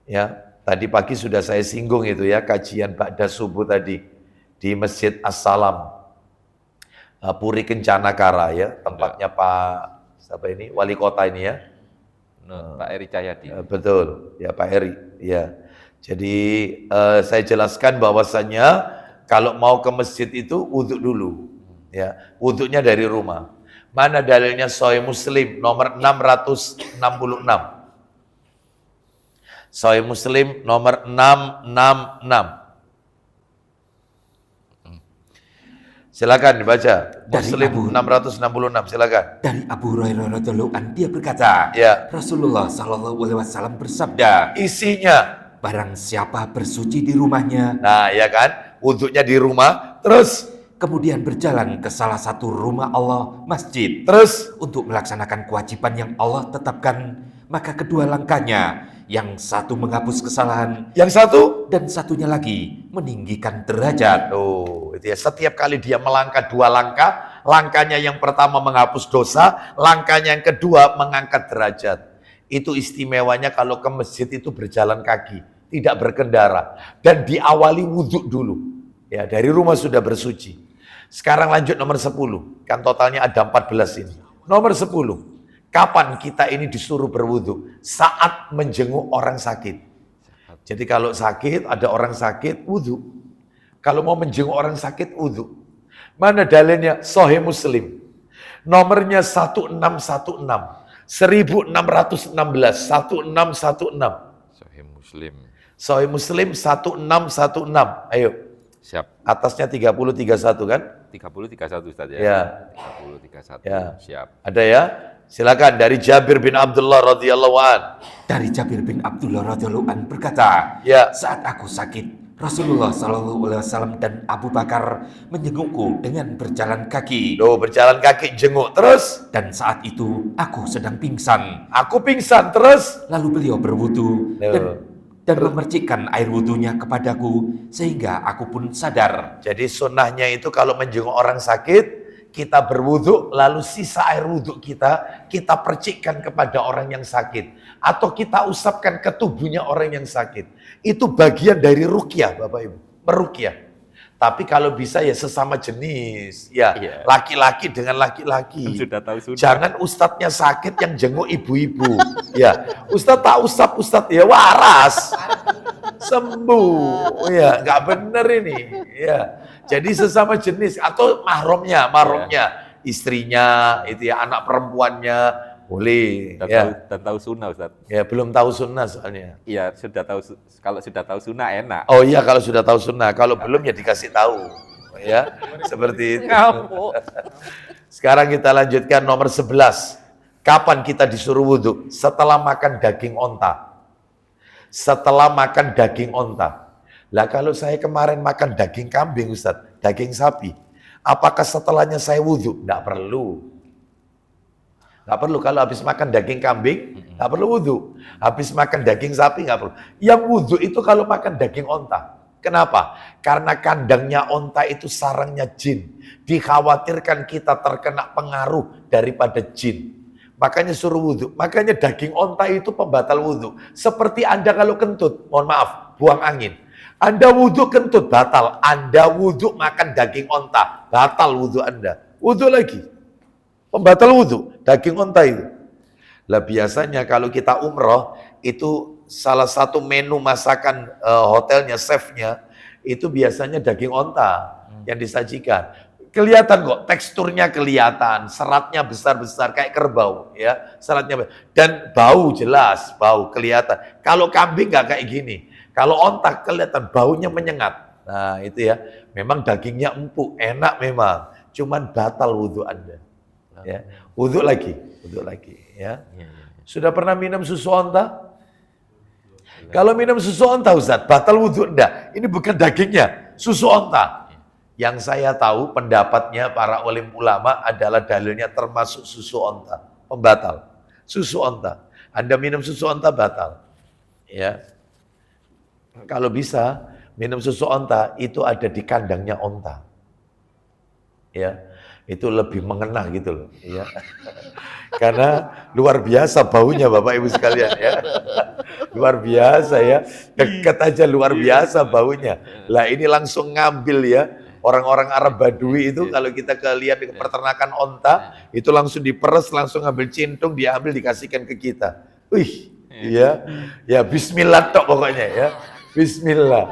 Ya, tadi pagi sudah saya singgung itu ya, kajian ba'da subuh tadi di Masjid As-Salam, Puri Kencanakara ya, tempatnya Pak siapa ini, wali kota ini ya. Pak Eri Cahyadi. Betul, ya Pak Eri. Ya. Jadi saya jelaskan bahwasannya kalau mau ke masjid itu wudhu dulu. Ya, wudhunya dari rumah. Mana dalilnya? Sahih Muslim nomor 666. Sahih Muslim nomor 666. Silakan dibaca. Muslim 666, silakan. Dari Abu Hurairah radhiyallahu anhu, dia berkata, Ya. Rasulullah sallallahu alaihi wasallam bersabda, Isinya. barang siapa bersuci di rumahnya, Nah, ya kan? Wudhunya di rumah, terus kemudian berjalan ke salah satu rumah Allah, masjid, Terus untuk melaksanakan kewajiban yang Allah tetapkan, maka kedua langkahnya, yang satu menghapus kesalahan, yang satu, dan satunya lagi meninggikan derajat. oh, itu ya. Setiap kali dia melangkah 2 langkah, langkahnya yang pertama menghapus dosa, langkahnya yang kedua mengangkat derajat. Itu istimewanya kalau ke masjid itu berjalan kaki, tidak berkendara, dan diawali wudhu dulu. Ya, dari rumah sudah bersuci. Sekarang lanjut nomor 10. Kan totalnya ada 14 ini. Nomor 10. Kapan kita ini disuruh berwudu? Saat menjenguk orang sakit. Jadi kalau sakit, ada orang sakit, wudu. Kalau mau menjenguk orang sakit, wudu. Mana dalilnya? Sahih Muslim. Nomornya 1616. 1616. 1616. Sahih Muslim. Sahih Muslim 1616. Ayo. Siap. Atasnya 3031 kan? 30-31 Ustaz ya. Ya. 30-31. Ya. Siap. Ada ya? Silakan dari Jabir bin Abdullah radhiyallahu an. Dari Jabir bin Abdullah radhiyallahu an berkata, Ya. saat aku sakit, Rasulullah Shallallahu Alaihi Wasallam dan Abu Bakar menjengukku dengan berjalan kaki. Loh, berjalan kaki jenguk terus. Dan saat itu aku sedang pingsan. Aku pingsan terus. Lalu beliau berwudu dan memercikkan air wudunya kepadaku sehingga aku pun sadar. Jadi sunnahnya itu kalau menjenguk orang sakit, kita berwudu, lalu sisa air wudu kita percikkan kepada orang yang sakit. Atau kita usapkan ke tubuhnya orang yang sakit. Itu bagian dari ruqyah Bapak Ibu, meruqyah. Tapi kalau bisa ya sesama jenis, ya Iya. laki-laki dengan laki-laki. Sudah tahu sudah. Jangan ustadznya sakit yang jenguk ibu-ibu. Ya, ustadz tak usap, ustadz ya waras. Sembuh. Ya, nggak bener ini. Ya. Jadi sesama jenis atau mahramnya, istrinya, itu ya anak perempuannya boleh. Dan tahu sunnah Ustaz. Ya, belum tahu sunnah soalnya. Iya, sudah tahu, kalau sudah tahu sunnah enak. Oh iya, kalau sudah tahu sunnah, kalau belum ya dikasih tahu. Ya, seperti itu. Sekarang kita lanjutkan nomor 11. Kapan kita disuruh wudhu? Setelah makan daging onta. Setelah makan daging onta. Lah kalau saya kemarin makan daging kambing Ustaz, daging sapi, apakah setelahnya saya wudhu? Nggak perlu. Nggak perlu, kalau habis makan daging kambing, nggak perlu wudhu. Habis makan daging sapi, nggak perlu. Yang wudhu itu kalau makan daging onta. Kenapa? Karena kandangnya onta itu sarangnya jin. Dikhawatirkan kita terkena pengaruh daripada jin. Makanya suruh wudhu. Makanya daging onta itu pembatal wudhu. Seperti Anda kalau kentut, mohon maaf, buang angin. Anda wudhu kentut, batal. Anda wudhu makan daging onta, batal wudhu Anda. Wudhu lagi. Pembatal wudhu, daging onta itu. Lah biasanya kalau kita umroh, itu salah satu menu masakan hotelnya, chefnya, itu biasanya daging onta yang disajikan. Kelihatan kok, teksturnya kelihatan, seratnya besar-besar kayak kerbau, ya, seratnya dan bau jelas, bau kelihatan. Kalau kambing nggak kayak gini, kalau onta kelihatan baunya menyengat. Nah itu ya, memang dagingnya empuk, enak memang, cuman batal wudhu Anda. Ya, wudhu lagi, ya. Sudah pernah minum susu onta? Kalau minum susu onta Ustaz, batal wudhu enggak? Ini bukan dagingnya, susu onta. Yang saya tahu pendapatnya para ulim ulama adalah dalilnya termasuk susu onta, pembatal. Susu onta. Anda minum susu onta batal. Ya. Kalau bisa minum susu onta itu ada di kandangnya onta. Ya. Itu lebih mengena gitu loh, ya. Karena luar biasa baunya Bapak Ibu sekalian ya. Luar biasa ya. Dekat aja luar biasa baunya. Lah ini langsung ngambil ya. Orang-orang Arab Badui itu kalau kita lihat di peternakan onta, itu langsung diperes, langsung ngambil cintung, diambil dikasihkan ke kita. Wih, ya. Ya bismillah tok pokoknya ya. Bismillah.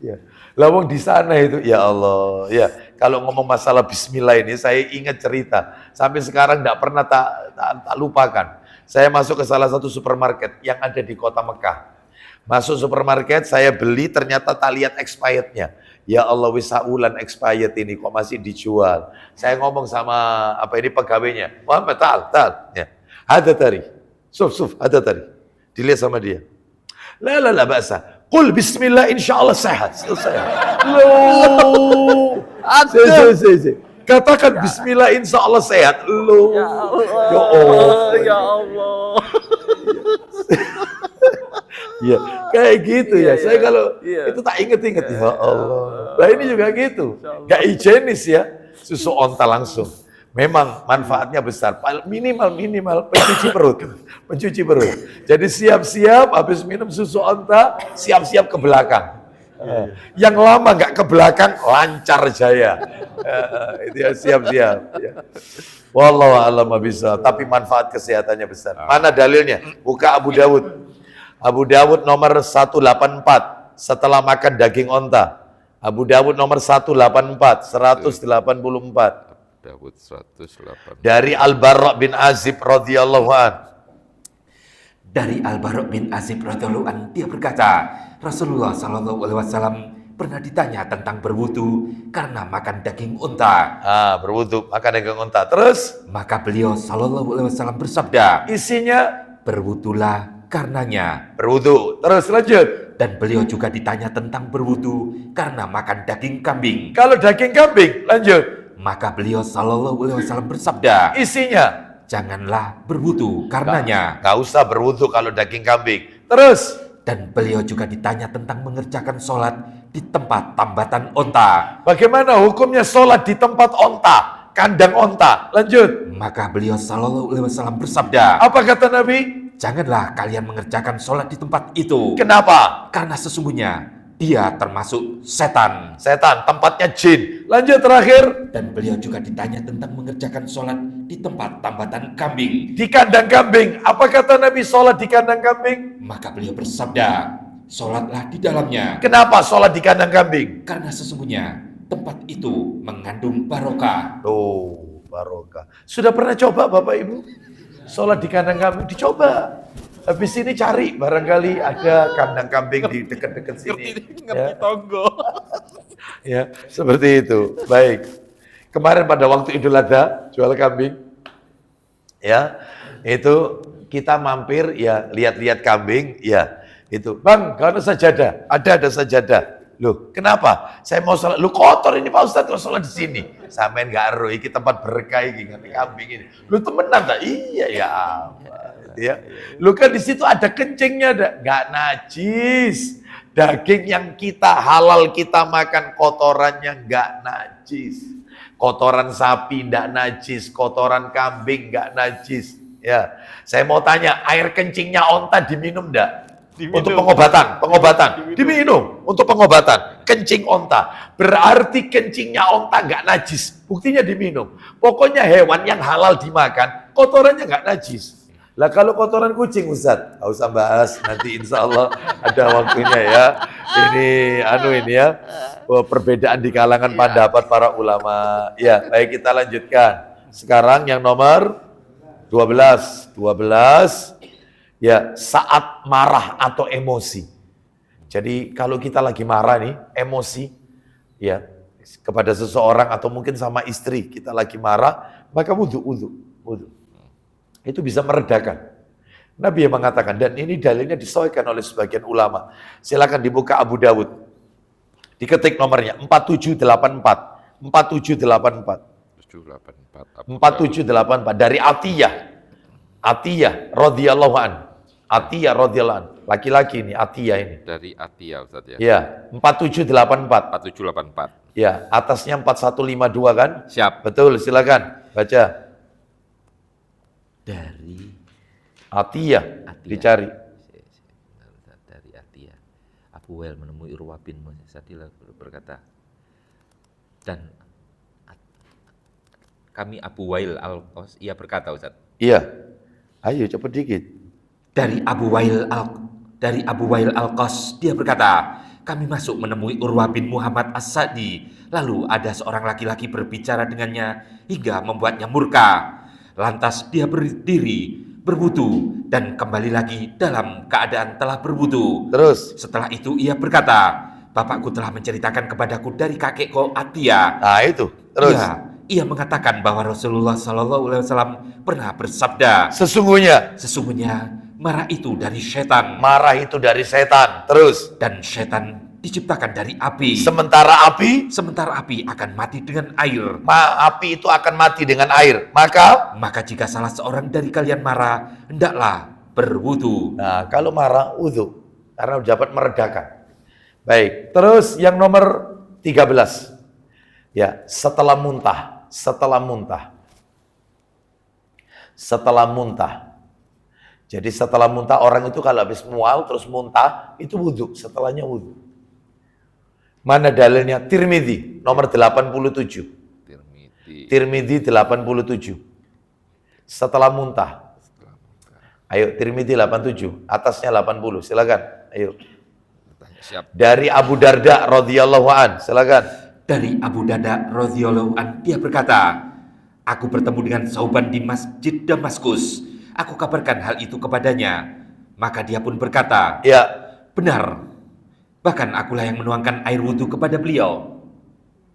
Ya. Lawang di sana itu, ya Allah, ya. Kalau ngomong masalah bismillah ini, saya ingat cerita. Sampai sekarang tidak pernah tak lupakan. Saya masuk ke salah satu supermarket yang ada di kota Mekah. Masuk supermarket, saya beli, ternyata tak lihat expirednya. Ya Allah, wisaulan expired ini, kok masih dijual. Saya ngomong sama pegawainya. Muhammad, tal. Ya. Ada tadi. Suf, ada tadi. Dilihat sama dia. La, bahasa. Qul bismillah insyaallah sehat. Selesai. Loh. Si. Katakan bismillah insyaallah sehat. Loh. Ya Allah. Ya, kayak gitu ya. Saya kalau itu tak inget-inget ya Allah. Nah ini juga gitu. Gak higienis ya. Susu onta langsung. Memang manfaatnya besar. Minimal pencuci perut. Jadi siap-siap habis minum susu onta, siap-siap ke belakang. Yang lama nggak ke belakang lancar jaya. Itu ya siap-siap. Ya. Wallahu a'lam bishawab. Tapi manfaat kesehatannya besar. Mana dalilnya? Buka Abu Dawud. Abu Dawud nomor 184 setelah makan daging onta. Abu Dawud nomor 184, 184. Dawud 108. Dari Al-Bara' bin Azib radhiyallahu an. Dari Al-Bara' bin Azib radhiyallahu an, dia berkata, Rasulullah sallallahu alaihi wasallam pernah ditanya tentang berwudu karena makan daging unta. Berwudu makan daging unta. Terus Maka beliau sallallahu alaihi wasallam bersabda, isinya berwudulah karenanya. berwudu. Terus lanjut. Dan beliau juga ditanya tentang berwudu karena makan daging kambing. Kalau daging kambing, lanjut. Maka beliau sallallahu alaihi wasallam bersabda, Isinya janganlah berwudu karenanya. nggak usah berwudu kalau daging kambing. Terus Dan beliau juga ditanya tentang mengerjakan sholat di tempat tambatan onta. bagaimana hukumnya sholat di tempat onta, kandang onta? Lanjut. Maka beliau sallallahu alaihi wasallam bersabda, Apa kata Nabi? janganlah kalian mengerjakan sholat di tempat itu. Kenapa? Karena sesungguhnya dia termasuk setan. Setan, tempatnya jin. Lanjut terakhir. Dan beliau juga ditanya tentang mengerjakan sholat di tempat tambatan kambing. Di kandang kambing. Apa kata Nabi sholat di kandang kambing? Maka beliau bersabda, sholatlah di dalamnya. Kenapa sholat di kandang kambing? Karena sesungguhnya tempat itu mengandung barokah. Oh, barokah. Sudah pernah coba Bapak Ibu? Sholat di kandang kambing, dicoba. Habis ini cari, barangkali ada kandang kambing di dekat-dekat sini. Ngerti tonggo. Ya, seperti itu. Baik. Kemarin pada waktu Idul Adha, jual kambing. Ya, itu kita mampir, ya lihat-lihat kambing, ya itu. Bang, gak ada sajadah. Ada sajadah. Loh, kenapa? Saya mau sholat. Lu kotor ini Pak Ustadz, kalau sholat di sini. Sampean gak aruh, ini tempat berkah ini, kambing ini. Lu temenan tak? Iya, ya ampun. Ya. Lu kan di situ ada kencingnya, nggak najis. Daging yang kita halal kita makan kotorannya nggak najis. Kotoran sapi nggak najis, kotoran kambing nggak najis. Ya, saya mau tanya, air kencingnya onta diminum nggak? Untuk pengobatan. Diminum untuk pengobatan. Kencing onta, berarti kencingnya onta nggak najis. Buktinya diminum. Pokoknya hewan yang halal dimakan, kotorannya nggak najis. Lah kalau kotoran kucing Ustaz, nggak usah bahas, nanti insya Allah ada waktunya ya. Ini ya, perbedaan di kalangan pendapat para ulama. Ya, baik kita lanjutkan. Sekarang yang nomor 12. Ya, saat marah atau emosi. Jadi kalau kita lagi marah nih, emosi, ya, kepada seseorang atau mungkin sama istri, kita lagi marah, maka wudu. Itu bisa meredakan. Nabi yang mengatakan, dan ini dalilnya disahihkan oleh sebagian ulama. Silakan dibuka Abu Dawud. Diketik nomornya 4784. 4784 dari Atiyah radhiyallahu an. Laki-laki ini Atiyah ini. Dari Atiyah Ustaz ya. Ya, 4784. 4784. Ya, atasnya 4152 kan? Siap. Betul, silakan baca. Dari Atiyah. Dicari. Dari Atiyah. Abu Wail menemui Urwah bin Sadilah berkata, dan kami Abu Wail al-Qas, ia berkata Ustaz. Iya. Ayo cepet dikit. Dari Abu Wail al-Qas, dia berkata, kami masuk menemui Urwah bin Muhammad As-Sa'di. Lalu ada seorang laki-laki berbicara dengannya hingga membuatnya murka. Lantas dia berdiri, berwudu, dan kembali lagi dalam keadaan telah berwudu. Terus? Setelah itu ia berkata, bapakku telah menceritakan kepadaku dari kakekku Atiyah. Nah itu, terus? Ia mengatakan bahwa Rasulullah SAW pernah bersabda, Sesungguhnya Marah itu dari setan. Marah itu dari setan. Terus. Dan setan diciptakan dari api. Sementara api akan mati dengan air. api itu akan mati dengan air. Maka jika salah seorang dari kalian marah, hendaklah berwudu. Nah, kalau marah, wudu. Karena dapat meredakan. Baik, terus yang nomor 13. Ya, setelah muntah. Jadi setelah muntah, orang itu kalau habis mual terus muntah, itu wudu, setelahnya wudu. Mana dalilnya? Tirmidzi nomor 87. Tirmidzi 87. Setelah muntah. Ayo, Tirmidzi 87, atasnya 80. Silakan. Ayo. Siap. Dari Abu Darda radhiyallahu an. Silakan. Dari Abu Darda radhiyallahu an, dia berkata, aku bertemu dengan Sauban di Masjid Damaskus. Aku kabarkan hal itu kepadanya. Maka dia pun berkata, Ya. Benar. Bahkan akulah yang menuangkan air wudhu kepada beliau.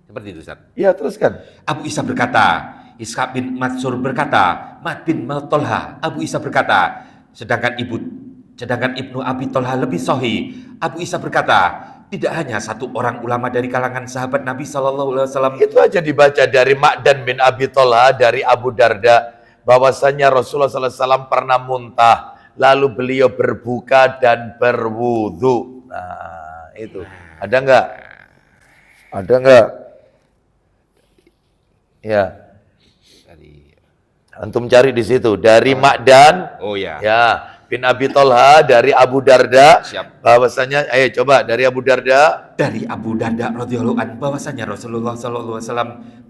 Seperti itu, Ustaz. Ya, teruskan. Abu Isa berkata, Ishaq bin Mansur berkata, Ma'ad bin Tolha. Abu Isa berkata, sedangkan Ibnu Abi Tolha lebih sahih. Abu Isa berkata, tidak hanya satu orang ulama dari kalangan sahabat Nabi SAW. Itu aja dibaca dari Ma'dan bin Abi Tolha, dari Abu Darda, bahwasanya Rasulullah SAW pernah muntah, lalu beliau berbuka dan berwudu. Nah, itu. Ada enggak? Ada enggak? Ya. Antum cari di situ. Dari Ma'dan. Oh ya. Ya. Bin Abi Tolha, dari Abu Darda. Siap. Bahwasanya, ayo coba dari Abu Darda. Dari Abu Darda radhiyallahu anhu, bahwasanya Rasulullah SAW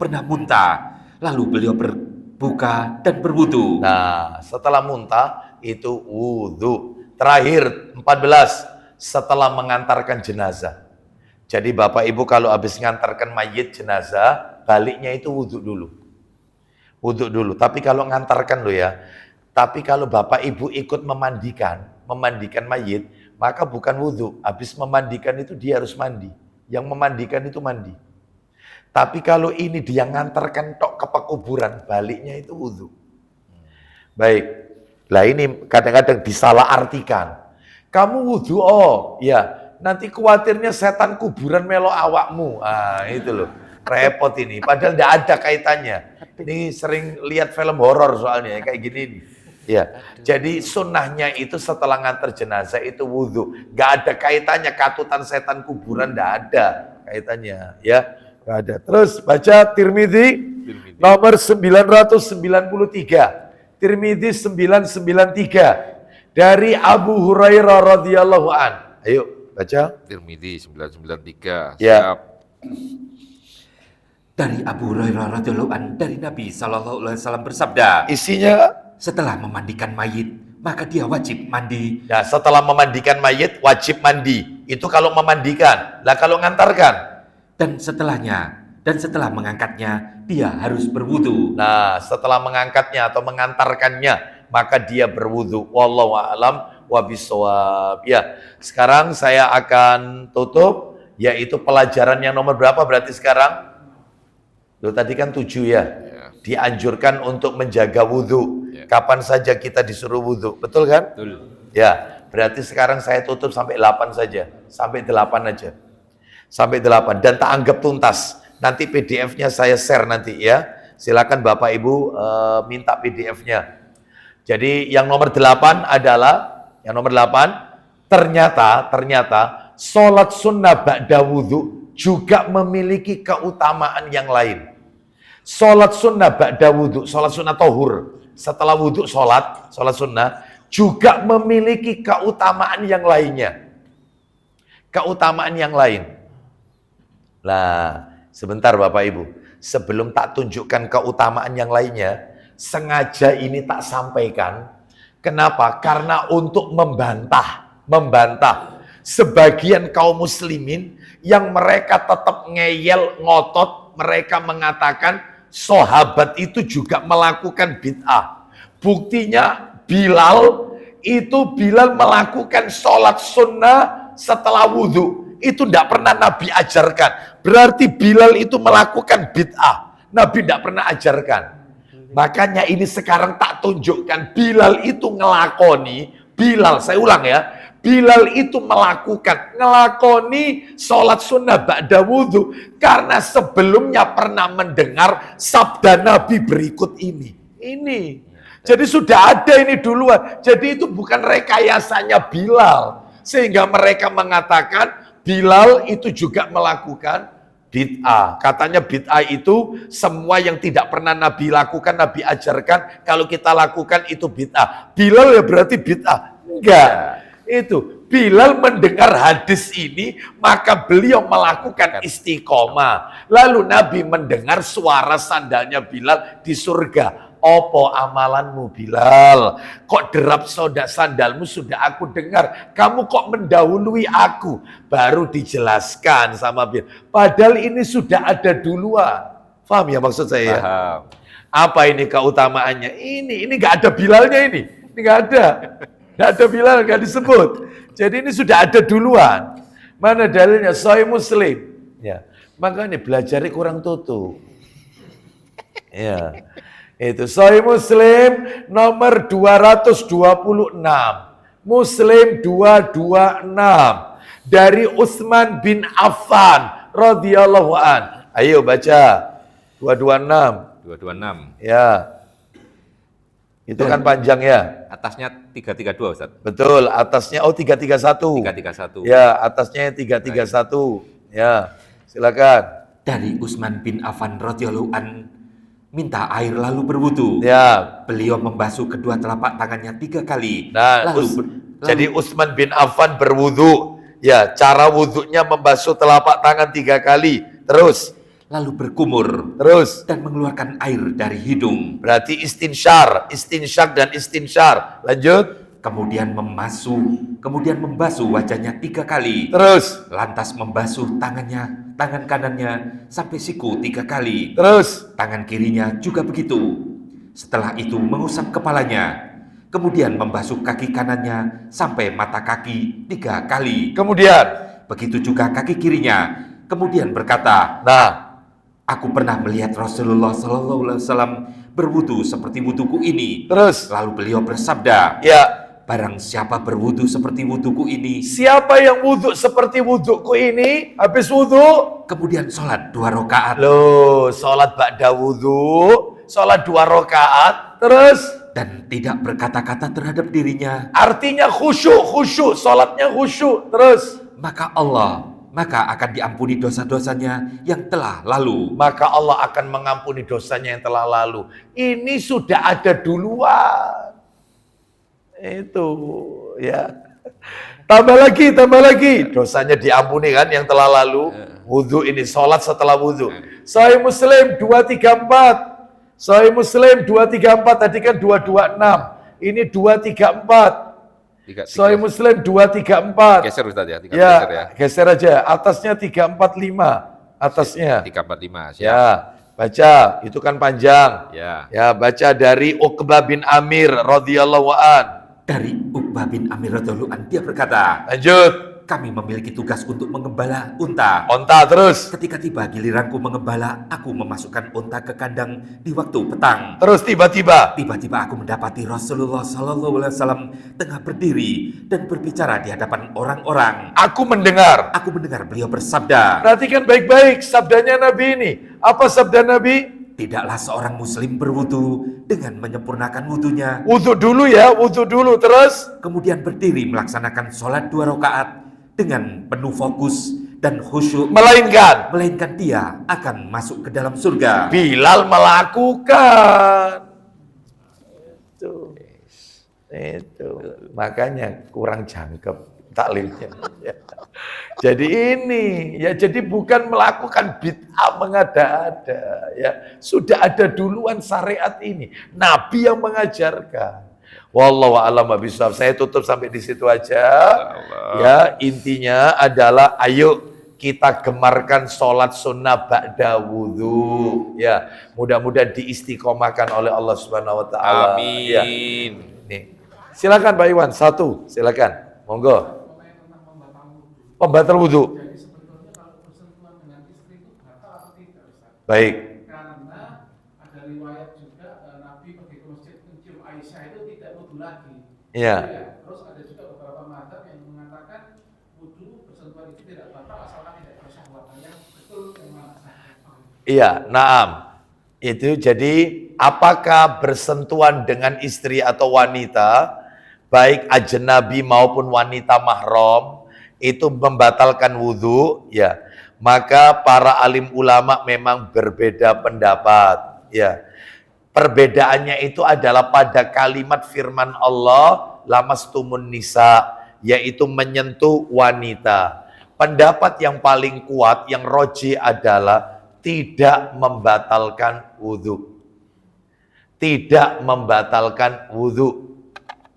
pernah muntah, lalu beliau berbuka dan berwudu. Nah, setelah muntah itu wudu. Terakhir 14, setelah mengantarkan jenazah. Jadi Bapak Ibu kalau habis ngantarkan mayit jenazah, baliknya itu wudu dulu. Wudu dulu. Tapi kalau ngantarkan lo ya, tapi kalau Bapak Ibu ikut memandikan mayit, maka bukan wudu. Habis memandikan itu dia harus mandi. Yang memandikan itu mandi. Tapi kalau ini dia ngantarkan tok ke pekuburan, baliknya itu wudu. Baik. Lah ini kadang-kadang disalah artikan. Kamu wudu, oh ya, nanti khawatirnya setan kuburan melo awakmu. Ah, itu loh. Repot ini. Padahal tidak ada kaitannya. Ini sering lihat film horor soalnya kayak gini nih. Ya, jadi sunnahnya itu setelah ngantar jenazah itu wudu. Gak ada kaitannya katutan setan kuburan, gak ada kaitannya. Ya, gak ada. Terus baca Tirmidzi nomor 993. Tirmidzi 993 dari Abu Hurairah radhiyallahu an. Ayo baca. Tirmidzi 993. Ya. Siap. Dari Abu Hurairah radhiyallahu an, dari Nabi SAW bersabda, Isinya. setelah memandikan mayit, maka dia wajib mandi. Ya, setelah memandikan mayit wajib mandi. Itu kalau memandikan. Lah kalau ngantarkan. Dan setelah mengangkatnya, dia harus berwudu. Nah, setelah mengangkatnya atau mengantarkannya, maka dia berwudu. Wallahu a'lam wa bishawab. Ya, sekarang saya akan tutup, yaitu pelajaran yang nomor berapa berarti sekarang? Loh, tadi kan 7 ya. Dianjurkan untuk menjaga wudu. Kapan saja kita disuruh wudu. Betul kan? Betul. Ya, berarti sekarang saya tutup sampai 8 saja. Sampai 8 aja. Sampai 8. Dan tak anggap tuntas. Nanti PDF-nya saya share nanti ya. Silakan Bapak Ibu minta PDF-nya. Jadi yang nomor 8 adalah, ternyata sholat sunnah ba'da wudu juga memiliki keutamaan yang lain. Sholat sunnah ba'da wudu, sholat sunnah tohur, setelah wudu sholat sunnah, juga memiliki keutamaan yang lainnya. Keutamaan yang lain. Lah, sebentar Bapak Ibu, sebelum tak tunjukkan keutamaan yang lainnya, sengaja ini tak sampaikan. Kenapa? Karena untuk membantah sebagian kaum muslimin yang mereka tetap ngeyel, ngotot, mereka mengatakan sahabat itu juga melakukan bid'ah. Buktinya Bilal melakukan sholat sunnah setelah wudhu. Itu tidak pernah Nabi ajarkan. Berarti Bilal itu melakukan bid'ah. Nabi tidak pernah ajarkan. Makanya ini sekarang tak tunjukkan. Bilal itu ngelakoni Bilal, saya ulang ya. Bilal itu ngelakoni sholat sunnah ba'da wudhu karena sebelumnya pernah mendengar sabda Nabi berikut ini. Jadi sudah ada ini duluan. Jadi itu bukan rekayasanya Bilal. Sehingga mereka mengatakan Bilal itu juga melakukan bid'ah. Katanya bid'ah itu semua yang tidak pernah Nabi lakukan, Nabi ajarkan. Kalau kita lakukan itu bid'ah. Bilal ya berarti bid'ah. Enggak. Itu Bilal mendengar hadis ini, maka beliau melakukan istiqomah. Lalu Nabi mendengar suara sandalnya Bilal di surga. Opo amalanmu Bilal? Kok derap sandalmu sudah aku dengar. Kamu kok mendahului aku? Baru dijelaskan sama Bilal. Padahal ini sudah ada duluan. Paham ya maksud saya? Paham. Apa ini keutamaannya? Ini gak ada Bilalnya ini. Ini gak ada. Gak ada Bilal, gak disebut. Jadi ini sudah ada duluan. Mana dalilnya? Sahih Muslim. Ya. Makanya belajarnya kurang tutup. Ya. Itu Sahih Muslim nomor 226. Muslim 226 dari Utsman bin Affan radhiyallahu an. Ayo baca 226. 226. Ya. Itu kan panjang ya. Atasnya 332 Ustaz. Betul, atasnya 331. 331. Ya, atasnya 331. Ya. Silakan. Dari Utsman bin Affan radhiyallahu an minta air lalu berwudu. Ya. Beliau membasuh kedua telapak tangannya 3 kali. Nah, jadi Utsman bin Affan berwudu. Ya, cara wudunya membasuh telapak tangan 3 kali. Terus lalu berkumur terus dan mengeluarkan air dari hidung. berarti istinsyak dan istinsyar. Lanjut. Kemudian membasuh wajahnya 3 kali. Terus Lantas membasuh tangan kanannya sampai siku 3 kali. terus Tangan kirinya juga begitu. Setelah itu mengusap kepalanya. Kemudian membasuh kaki kanannya sampai mata kaki 3 kali. kemudian. Begitu juga kaki kirinya. Kemudian berkata, Nah, aku pernah melihat Rasulullah SAW berwudu seperti wuduku ini. terus Lalu beliau bersabda, ya, barang siapa berwudu seperti wuduku ini, siapa yang wudhu seperti wudhuku ini, habis wudhu, kemudian sholat 2 rakaat loh, sholat ba'da wudhu, sholat 2 rakaat, terus dan tidak berkata-kata terhadap dirinya, artinya khusyuk, sholatnya khusyuk, terus maka akan diampuni dosa-dosanya yang telah lalu. maka Allah akan mengampuni dosanya yang telah lalu. Ini sudah ada duluan. Itu ya. Tambah lagi. Dosanya diampuni kan yang telah lalu. Wudhu ini sholat setelah wudhu. Sahih Muslim 234. Sahih Muslim 234 tadi kan 226. Ini 234. Sahih Muslim 234. Geser Ustaz ya, Geser aja. Atasnya 345. Atasnya. 345. Siap. Ya, baca. Itu kan panjang. Ya. Baca dari Uqbah bin Amir radhiyallahu an. Dari Uqbah bin Amir radhiyallahu an, dia berkata, Lanjut. kami memiliki tugas untuk mengembala unta. Onta terus. Ketika tiba giliranku mengembala, aku memasukkan unta ke kandang di waktu petang. Terus tiba-tiba aku mendapati Rasulullah SAW tengah berdiri dan berbicara di hadapan orang-orang. aku mendengar. Aku mendengar beliau bersabda, Perhatikan baik-baik sabdanya Nabi ini. Apa sabda Nabi? tidaklah seorang muslim berwudu dengan menyempurnakan wudunya, Wudhu dulu ya, wudhu dulu. Terus kemudian berdiri melaksanakan sholat 2 rakaat dengan penuh fokus dan khusyuk, melainkan dia akan masuk ke dalam surga. Bilal melakukan. Itu. Makanya kurang jangkep taklimnya. Jadi ini, ya jadi bukan melakukan bid'ah mengada-ada, ya. Sudah ada duluan syariat ini. Nabi yang mengajarkan. Wallahu a'lam bishawab. Saya tutup sampai di situ aja. Ya, intinya adalah ayo kita gemarkan sholat sunnah ba'da wudhu. Ya, mudah-mudahan diistiqomahkan oleh Allah Subhanahu wa taala. Amin. Ya. Nih. Silakan Pak Iwan, satu, silakan. Monggo. Pembatal wudhu. Jadi sebetulnya kalau bersentuhan dengan istri itu batal atau tidak, Ustaz? Baik. Karena ada riwayat juga Nabi pergi ke masjid mencium Aisyah itu tidak wudhu lagi. Iya. Ya, terus ada mazhab yang mengatakan wudu bersentuhan itu tidak batal asalkan tidak bersyahwat. Yang betul yang mana? Iya, naam. Itu jadi apakah bersentuhan dengan istri atau wanita, baik ajnabi maupun wanita mahram, itu membatalkan wudhu? Ya, maka para alim ulama memang berbeda pendapat. Ya, perbedaannya itu adalah pada kalimat firman Allah, lamastumun nisa, yaitu menyentuh wanita. Pendapat yang paling kuat, yang roji adalah tidak membatalkan wudhu. Tidak membatalkan wudhu.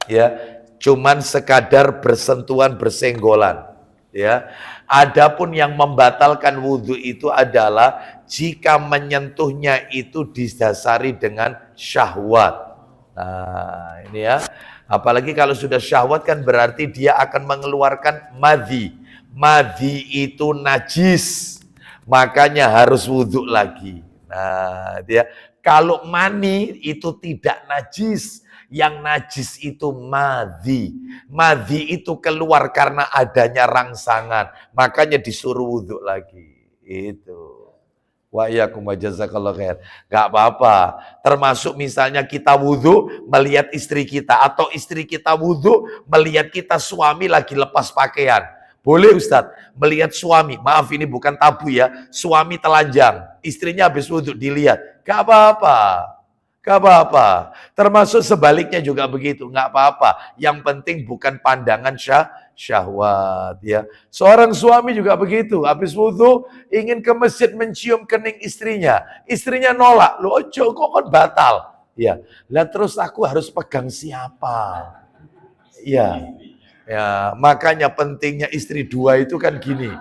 Ya, cuman sekadar bersentuhan, bersenggolan. Ya, adapun yang membatalkan wudhu itu adalah jika menyentuhnya itu didasari dengan syahwat. Nah, ini ya. Apalagi kalau sudah syahwat kan berarti dia akan mengeluarkan madhi. Madhi itu najis. Makanya harus wudhu lagi. Nah, dia kalau mani itu tidak najis. Yang najis itu madhi. Madhi itu keluar karena adanya rangsangan. Makanya disuruh wudhu lagi. Itu. Wa iyyakum wa jazakallahu khair. Gak apa-apa. Termasuk misalnya kita wudhu melihat istri kita. Atau istri kita wudhu melihat kita suami lagi lepas pakaian. Boleh Ustadz, melihat suami, maaf ini bukan tabu ya, suami telanjang, istrinya habis wudhu dilihat, gak apa-apa, gak apa-apa. Termasuk sebaliknya juga begitu, gak apa-apa. Yang penting bukan pandangan syahwat ya. Seorang suami juga begitu, habis wudhu ingin ke masjid mencium kening istrinya, istrinya nolak, loh ojo kok kan batal, ya. Lah terus aku harus pegang siapa? Ya. Ya, makanya pentingnya istri dua itu kan gini.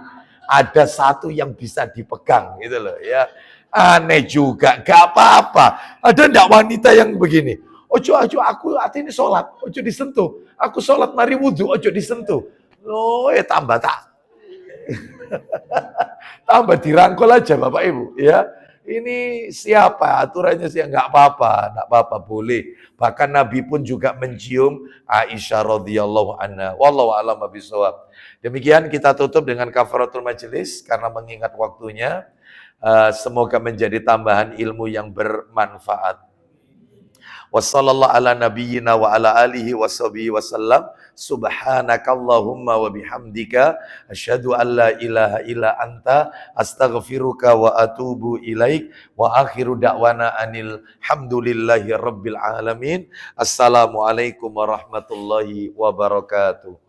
Ada satu yang bisa dipegang gitu loh ya. Aneh juga, gak apa-apa. Ada ndak wanita yang begini? Ojo aku hati ini sholat, ojo disentuh. Aku sholat mari wudhu, ojo disentuh. Loh ya tambah tak. Tambah dirangkul aja Bapak Ibu ya. Ini siapa? Aturannya sih nggak apa-apa, boleh. Bahkan Nabi pun juga mencium Aisyah radhiyallahu anha. Wallahu a'lam bishawab. Demikian kita tutup dengan kafaratul majelis karena mengingat waktunya. Semoga menjadi tambahan ilmu yang bermanfaat. Wassallallahu ala nabiyyina wa ala alihi washabihi wasallam. Subhanakallahumma wa bihamdika asyhadu an la ilaha illa anta astaghfiruka wa atubu ilaik wa akhiru da'wana anil hamdulillahi rabbil alamin. Assalamualaikum warahmatullahi wabarakatuh.